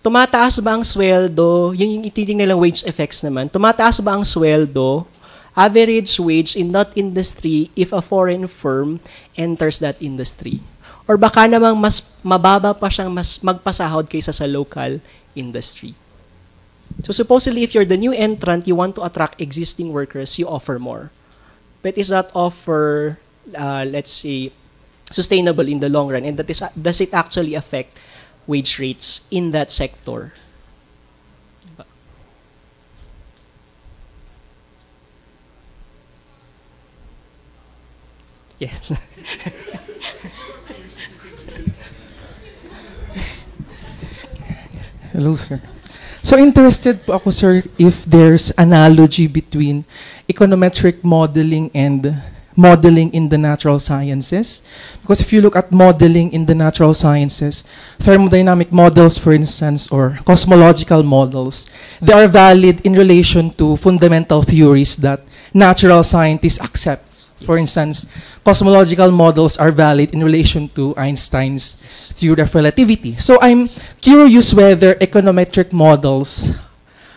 B: Tumataas ba ang sweldo, yung ititingnan nilang wage effects naman, tumataas ba ang sweldo, average wage in that industry if a foreign firm enters that industry? Or baka namang mas mababa pa siyang mas magpasahod kaysa sa local industry. So supposedly, if you're the new entrant, you want to attract existing workers, you offer more. But is that offer, let's say, sustainable in the long run? And does it actually affect wage rates in that sector? Yes.
F: Hello, sir. So interested po ako, sir, if there's analogy between econometric modeling and modeling in the natural sciences. Because if you look at modeling in the natural sciences, thermodynamic models, for instance, or cosmological models, they are valid in relation to fundamental theories that natural scientists accept. For instance, cosmological models are valid in relation to Einstein's theory of relativity. So I'm curious whether econometric models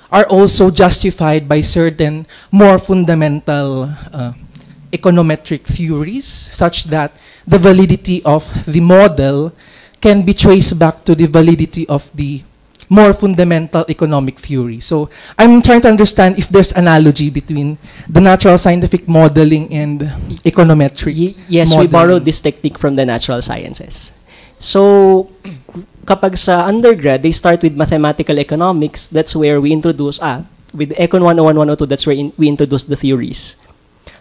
F: are also justified by certain more fundamental econometric theories, such that the validity of the model can be traced back to the validity of the more fundamental economic theory. So I'm trying to understand if there's analogy between the natural scientific modeling and econometric
B: Yes,
F: modeling.
B: we borrowed this technique from the natural sciences. So kapag sa undergrad, they start with mathematical economics. That's where we introduce, with Econ 101, 102, that's where we introduce the theories.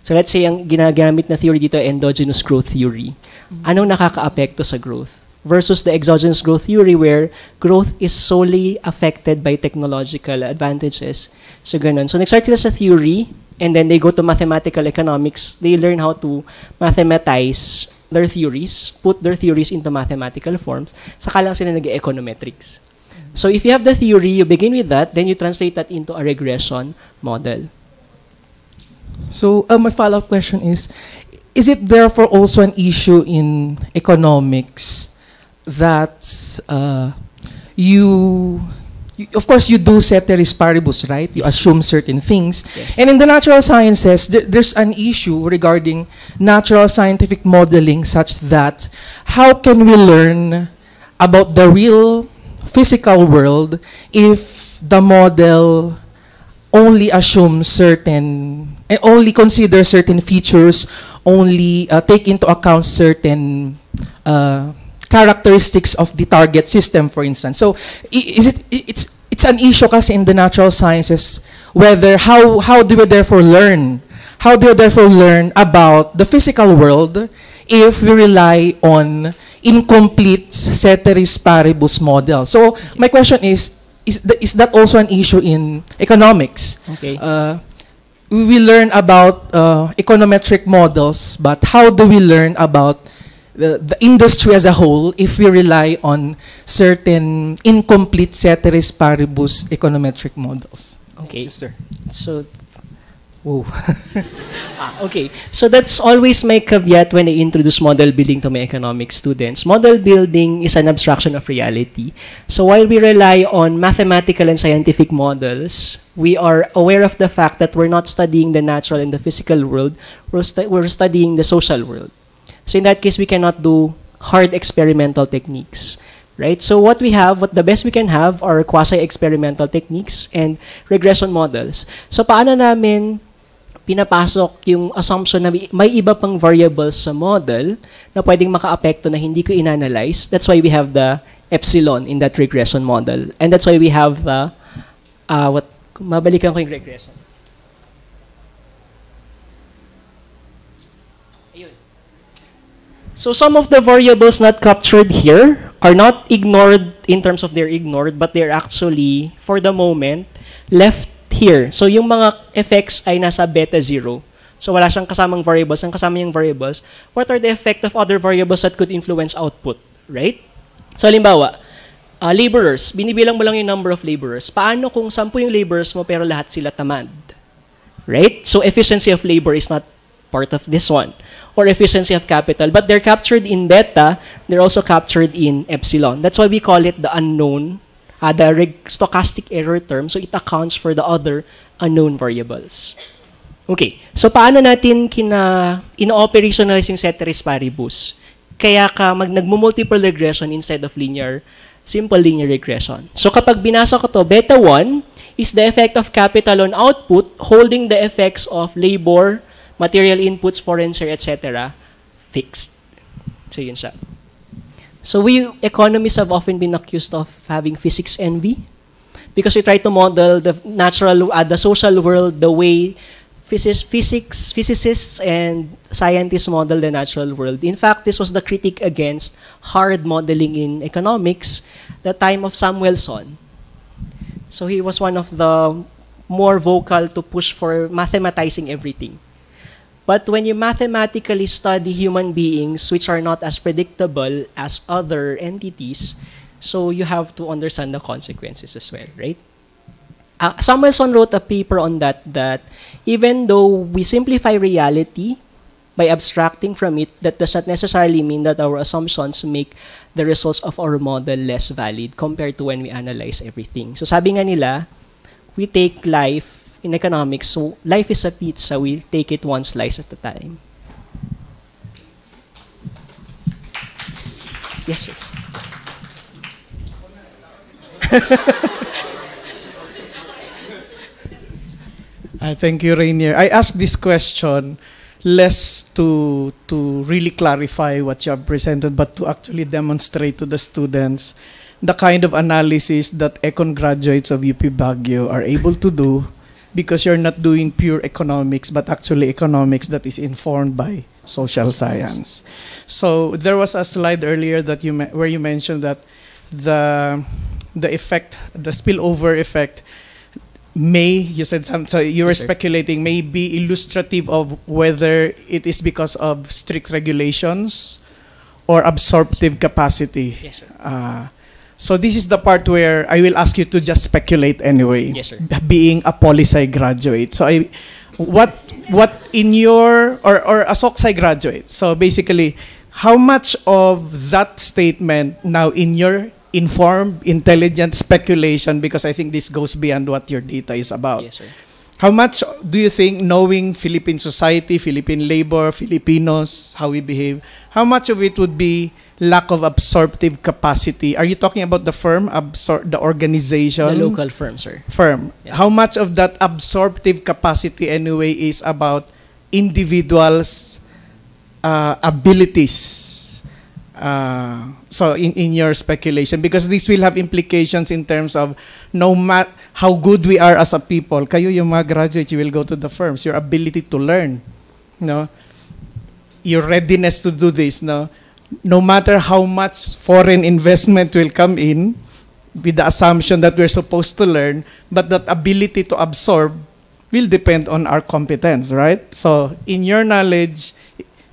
B: So let's say, ang ginagamit na theory dito, endogenous growth theory. Anong nakaka-apekto sa growth? Versus the exogenous growth theory where growth is solely affected by technological advantages. So ganun. So nag-start sila sa theory, and then they go to mathematical economics. They learn how to mathematize their theories, put their theories into mathematical forms. Saka lang sila nag-econometrics. So if you have the theory, you begin with that, then you translate that into a regression model.
F: So my follow-up question is it therefore also an issue in economics that of course, you do ceteris paribus, right? You assume certain things.
B: Yes.
F: And in the natural sciences, there's an issue regarding natural scientific modeling such that how can we learn about the real physical world if the model only assumes certain, only consider certain features, only take into account certain characteristics of the target system, for instance. So it's an issue kasi in the natural sciences whether how do we therefore learn about the physical world if we rely on incomplete ceteris paribus model. So my question is that also an issue in economics?
B: Okay.
F: We learn about econometric models, but how do we learn about the industry as a whole if we rely on certain incomplete ceteris paribus econometric models?
B: Okay.
F: Yes, sir.
B: So, whoa. Okay. So that's always my caveat when I introduce model building to my economics students. Model building is an abstraction of reality. So while we rely on mathematical and scientific models, we are aware of the fact that we're not studying the natural and the physical world. We're studying the social world. So in that case, we cannot do hard experimental techniques, right? So what the best we can have are quasi-experimental techniques and regression models. So paano namin pinapasok yung assumption na may iba pang variables sa model na pwedeng maka-apekto na hindi ko in-analyze? That's why we have the epsilon in that regression model. And that's why we have the, mabalikan ko yung regression. So some of the variables not captured here are not ignored in terms of they're ignored, but they're actually, for the moment, left here. So yung mga effects ay nasa beta 0. So wala siyang kasamang variables. Ang kasama yung variables, what are the effect of other variables that could influence output, right? So halimbawa, laborers, binibilang mo lang yung number of laborers. Paano kung 10 yung laborers mo pero lahat sila tamad? Right? So efficiency of labor is not part of this one. or efficiency of capital, but they're captured in beta, they're also captured in epsilon. That's why we call it the unknown, the stochastic error term, so it accounts for the other unknown variables. Okay, so paano natin ino-operationalize yung ceteris paribus? Kaya ka nagmo-multiple regression instead of simple linear regression. So kapag binasa ko to, beta 1 is the effect of capital on output holding the effects of labor, material inputs, foreign share, etc. fixed. So yun siya. So we economists have often been accused of having physics envy because we try to model the the social world the way physicists and scientists model the natural world. In fact, this was the critique against hard modeling in economics, the time of Samuelson. So he was one of the more vocal to push for mathematizing everything. But when you mathematically study human beings, which are not as predictable as other entities, so you have to understand the consequences as well, right? Samuelson wrote a paper on that even though we simplify reality by abstracting from it, that does not necessarily mean that our assumptions make the results of our model less valid compared to when we analyze everything. So sabi nga nila, we take life in economics, so life is a pizza, we take it one slice at a time. Yes, sir.
G: Thank you, Rainier. I asked this question less to really clarify what you have presented, but to actually demonstrate to the students the kind of analysis that econ graduates of UP Baguio are able to do, because you're not doing pure economics, but actually economics that is informed by social science. So there was a slide earlier that where you mentioned that the effect, the spillover effect, you said so you were speculating, may be illustrative of whether it is because of strict regulations or absorptive capacity.
B: Yes, sir.
G: So this is the part where I will ask you to just speculate anyway.
B: Yes, sir.
G: Being a poli-sci graduate, so what in your or a soc-sci graduate, so basically, how much of that statement now in your informed, intelligent speculation, because I think this goes beyond what your data is about.
B: Yes, sir.
G: How much do you think, knowing Philippine society, Philippine labor, Filipinos, how we behave, how much of it would be lack of absorptive capacity? Are you talking about the firm, the organization?
B: The local firm, sir.
G: Firm.
B: Yeah.
G: How much of that absorptive capacity anyway is about individuals' abilities? So in your speculation, because this will have implications in terms of no matter how good we are as a people, kayo yung mga graduate, you will go to the firms, your ability to learn, no, your readiness to do this, no matter how much foreign investment will come in with the assumption that we're supposed to learn, but that ability to absorb will depend on our competence, right? So in your knowledge,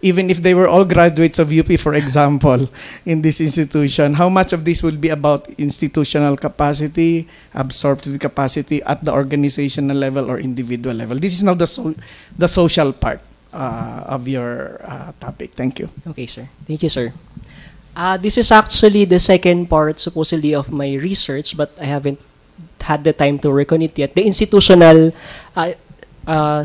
G: even if they were all graduates of UP, for example, in this institution, how much of this will be about institutional capacity, absorptive capacity at the organizational level or individual level? This is now the social part of your topic. Thank you.
B: Okay, sir. Thank you, sir. This is actually the second part, supposedly, of my research, but I haven't had the time to work on it yet. The institutional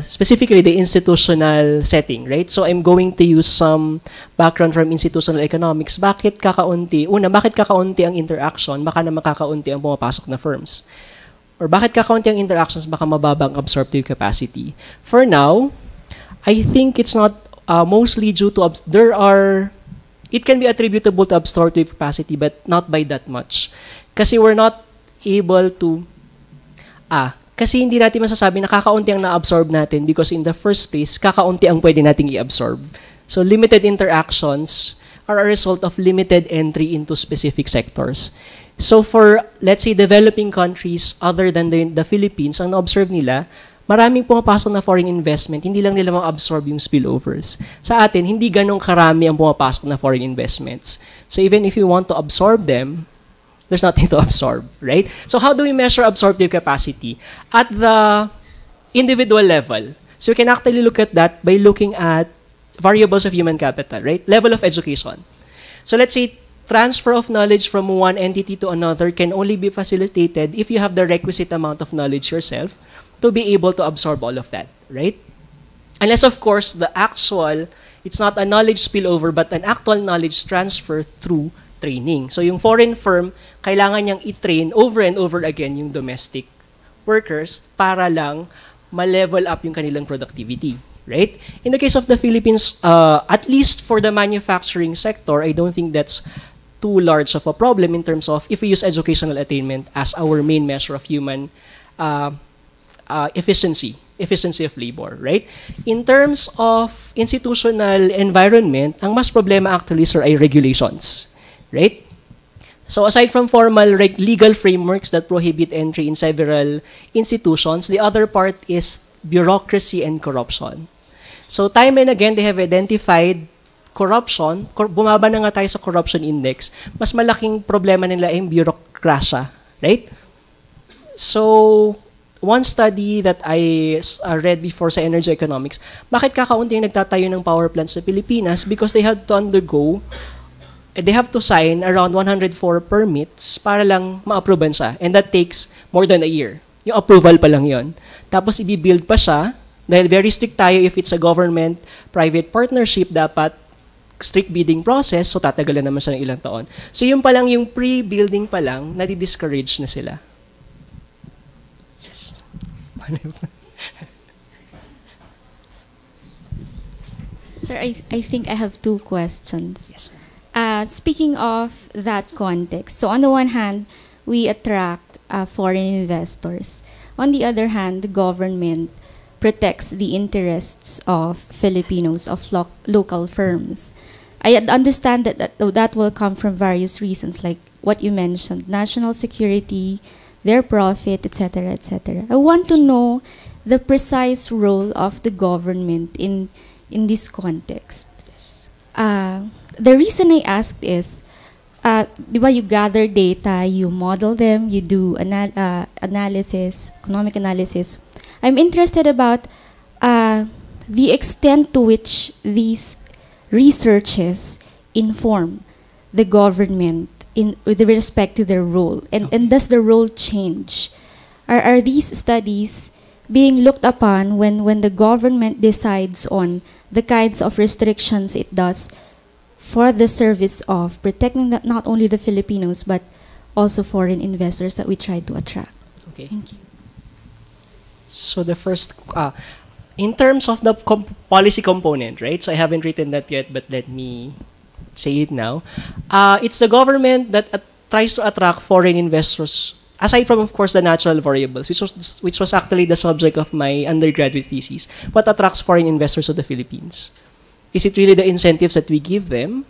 B: specifically the institutional setting, right? So I'm going to use some background from institutional economics. Bakit kakaunti? Una, bakit kakaunti ang interaction? Baka naman kakaunti ang pumapasok na firms. Or bakit kakaunti ang interactions? Baka mababang absorptive capacity. For now, I think it's not mostly due to, it can be attributable to absorptive capacity, but not by that much. Kasi we're not able to, kasi hindi natin masasabi na kakaunti ang na-absorb natin because in the first place, kakaunti ang pwede nating i-absorb. So limited interactions are a result of limited entry into specific sectors. So for, let's say, developing countries other than the Philippines, ang na-observe nila, maraming pumapasok na foreign investment, hindi lang nila ma-absorb yung spillovers. Sa atin, hindi ganong karami ang pumapasok na foreign investments. So even if you want to absorb them, there's nothing to absorb, right? So how do we measure absorptive capacity? At the individual level. So you can actually look at that by looking at variables of human capital, right? Level of education. So let's say transfer of knowledge from one entity to another can only be facilitated if you have the requisite amount of knowledge yourself to be able to absorb all of that, right? Unless, of course, the actual, it's not a knowledge spillover, but an actual knowledge transfer through training. So yung foreign firm, kailangan niyang i-train over and over again yung domestic workers para lang ma-level up yung kanilang productivity, right? In the case of the Philippines, at least for the manufacturing sector, I don't think that's too large of a problem in terms of if we use educational attainment as our main measure of human efficiency of labor, right? In terms of institutional environment, ang mas problema actually, sir, ay regulations, right? So aside from formal legal frameworks that prohibit entry in several institutions, the other part is bureaucracy and corruption. So time and again, they have identified corruption. Bumaba na nga tayo sa corruption index. Mas malaking problema nila ay bureaucracy, right? So one study that I read before sa energy economics, bakit kakaunti yung nagtatayo ng power plants sa Pilipinas? Because they had to they have to sign around 104 permits para lang ma-approvean siya. And that takes more than a year. Yung approval pa lang yon. Tapos i-build pa siya, dahil very strict tayo if it's a government-private partnership, dapat strict bidding process, so tatagalan naman siya ng ilang taon. So yung pa lang, yung pre-building pa lang, nadi-discourage na sila. Yes.
H: Sir, I think I have two questions.
B: Yes.
H: Speaking of that context, so on the one hand, we attract foreign investors. On the other hand, the government protects the interests of Filipinos, of local firms. I understand that will come from various reasons, like what you mentioned, national security, their profit, etc., etc. I want to know the precise role of the government in this context. The reason I asked is, you gather data, you model them, you do analysis, economic analysis. I'm interested about the extent to which these researches inform the government with respect to their role, and does the role change? Are these studies being looked upon when the government decides on the kinds of restrictions it does for the service of protecting not only the Filipinos but also foreign investors that we try to attract?
B: Okay.
H: Thank you.
B: So the first, in terms of the policy component, right? So I haven't written that yet, but let me say it now. It's the government that tries to attract foreign investors, aside from, of course, the natural variables, which was actually the subject of my undergraduate thesis. What attracts foreign investors to the Philippines? Is it really the incentives that we give them?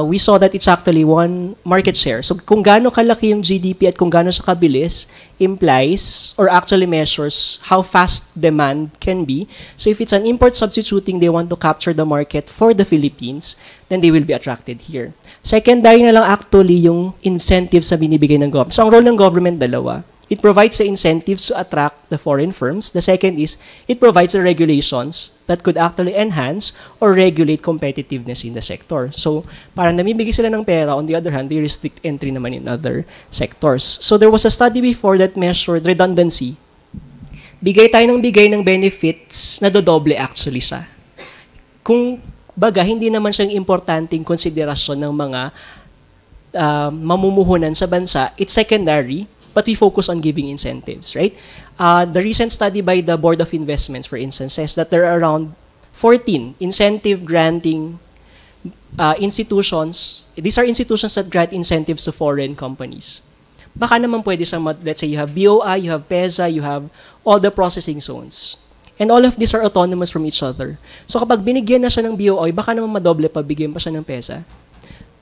B: We saw that it's actually one market share. So kung gaano kalaki yung GDP at kung gaano siya kabilis implies or actually measures how fast demand can be. So if it's an import substituting, they want to capture the market for the Philippines, then they will be attracted here. Secondary na lang actually yung incentives na binibigay ng government. So ang role ng government, dalawa. It provides the incentives to attract the foreign firms. The second is, it provides the regulations that could actually enhance or regulate competitiveness in the sector. So, parang namibigay sila ng pera, on the other hand, they restrict entry naman in other sectors. So, there was a study before that measured redundancy. Bigay tayo ng benefits na dodoble actually siya. Kung baga, hindi naman siyang importanteng konsiderasyon ng mga mamumuhunan sa bansa, it's secondary, but we focus on giving incentives, right? The recent study by the Board of Investments, for instance, says that there are around 14 incentive-granting institutions. These are institutions that grant incentives to foreign companies. Baka naman pwede siyang, let's say you have BOI, you have PEZA, you have all the processing zones. And all of these are autonomous from each other. So kapag binigyan na siya ng BOI, baka naman madoble pa, bigyan pa siya ng PEZA.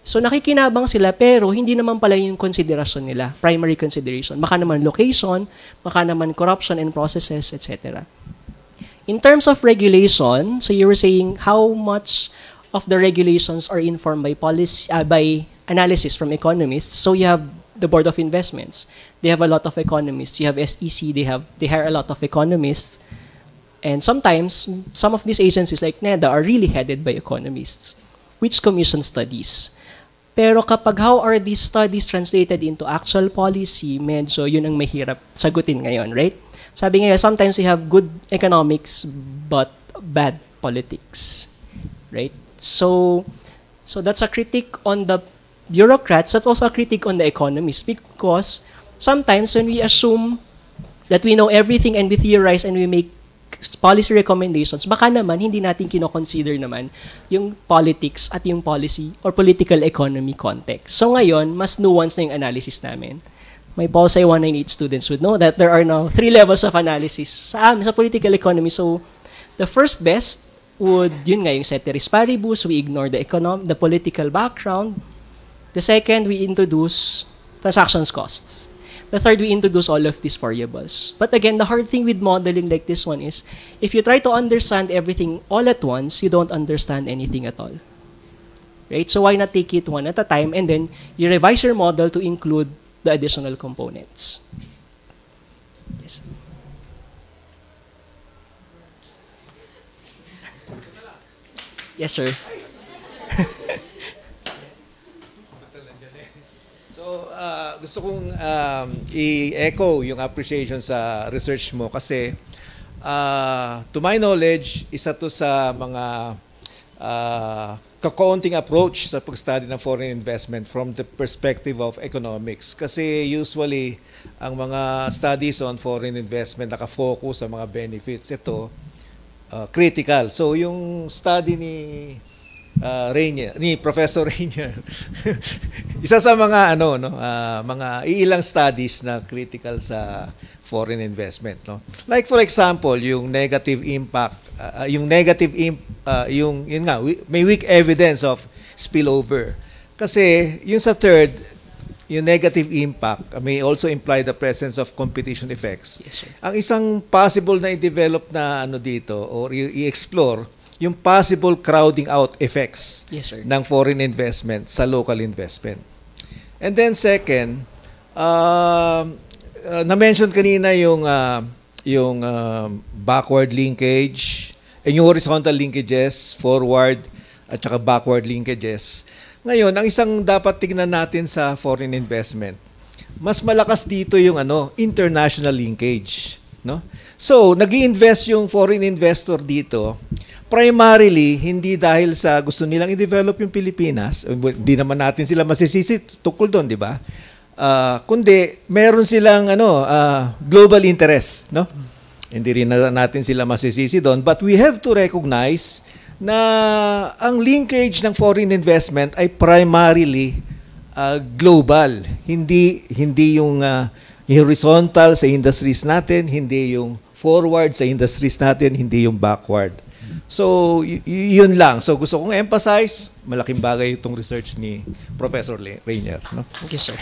B: So nakikinabang sila pero hindi naman pala yung consideration nila, primary consideration. Baka naman location, baka naman corruption and processes, etc. In terms of regulation, so you were saying how much of the regulations are informed by policy, by analysis from economists. So you have the Board of Investments. They have a lot of economists. You have SEC, they hire a lot of economists. And sometimes, some of these agencies like NEDA are really headed by economists, which commission studies. Pero kapag how are these studies translated into actual policy, medyo yun ang mahirap sagutin ngayon, right? Sabi nga, sometimes we have good economics but bad politics, right? So that's a critique on the bureaucrats, that's also a critique on the economists, because sometimes when we assume that we know everything and we theorize and we make policy recommendations, baka naman hindi natin kino-consider naman yung politics at yung policy or political economy context. So ngayon, mas nuanced na yung analysis namin. My Pulse 198 students would know that there are now 3 levels of analysis sa political economy. So the first best would, yun nga, yung ceteris paribus, we ignore the political background. The second, we introduce transactions costs. The third, we introduce all of these variables. But again, the hard thing with modeling like this one is, if you try to understand everything all at once, you don't understand anything at all. Right? So why not take it one at a time, and then you revise your model to include the additional components. Yes. Yes, sir.
I: Gusto kong i-echo yung appreciation sa research mo kasi to my knowledge, isa to sa mga kakaunting approach sa pag-study ng foreign investment from the perspective of economics. Kasi usually, ang mga studies on foreign investment nakafocus sa mga benefits. Ito, critical. So yung study ni Professor Rainier, isa sa mga mga iilang studies na critical sa foreign investment, no? Like for example, yung negative impact, may weak evidence of spillover. Kasi yung sa third, yung negative impact may also imply the presence of competition effects.
B: Yes, sir.
I: Ang isang possible na i-develop na dito or i-explore yung possible crowding out effects,
B: yes, sir,
I: ng foreign investment sa local investment. And then second, na-mention kanina yung backward linkage, yung horizontal linkages, forward at saka backward linkages. Ngayon, ang isang dapat tignan natin sa foreign investment, mas malakas dito yung international linkage, no? So, nag-i-invest yung foreign investor dito primarily hindi dahil sa gusto nilang i-develop yung Pilipinas, hindi naman natin sila masisisi tukol doon, di ba? Kundi meron silang global interest, no? Hindi rin natin sila masisisi doon, but we have to recognize na ang linkage ng foreign investment ay primarily global, hindi yung horizontal sa industries natin, hindi yung forward sa industries natin, hindi yung backward. So, yun lang. So, gusto kong emphasize, malaking bagay itong research ni Professor Rainier. No?
B: Thank you, sir.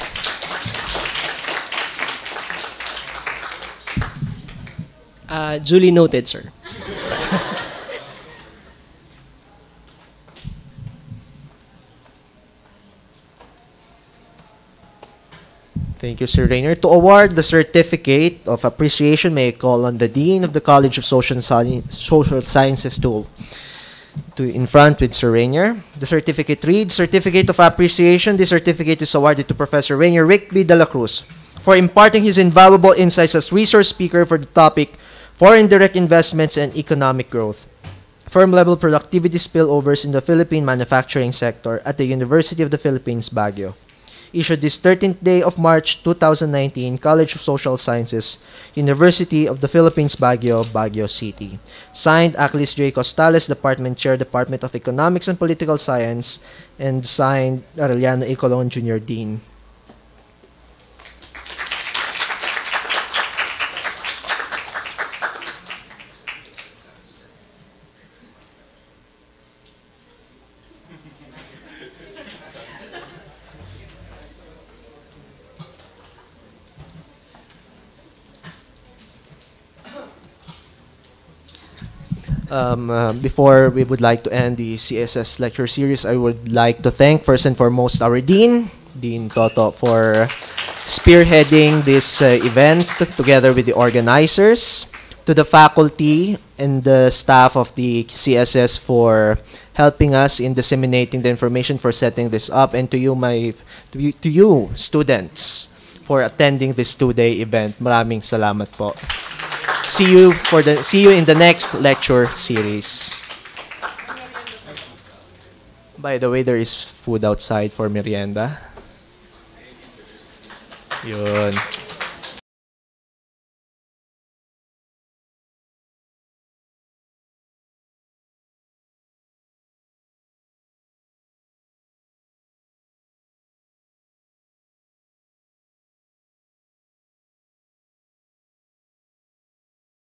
B: Duly noted, sir.
A: Thank you, Sir Rainier. To award the Certificate of Appreciation, may I call on the Dean of the College of Social Sciences in front with Sir Rainier. The certificate reads, Certificate of Appreciation. This certificate is awarded to Professor Rainier Rick B. de la Cruz for imparting his invaluable insights as resource speaker for the topic Foreign Direct Investments and Economic Growth, Firm-Level Productivity Spillovers in the Philippine Manufacturing Sector at the University of the Philippines, Baguio. Issued this 13th day of March 2019, College of Social Sciences, University of the Philippines, Baguio, Baguio City. Signed, Aclis J. Costales, Department Chair, Department of Economics and Political Science, and signed, Aureliano A. Colon, Jr., Dean. Before we would like to end the CSS lecture series, I would like to thank first and foremost our Dean, Dean Toto, for spearheading this event together with the organizers. to the faculty and the staff of the CSS for helping us in disseminating the information, for setting this up, and to you students for attending this two-day event. Maraming salamat po. See you in the next lecture series. By the way, there is food outside for merienda. Yun.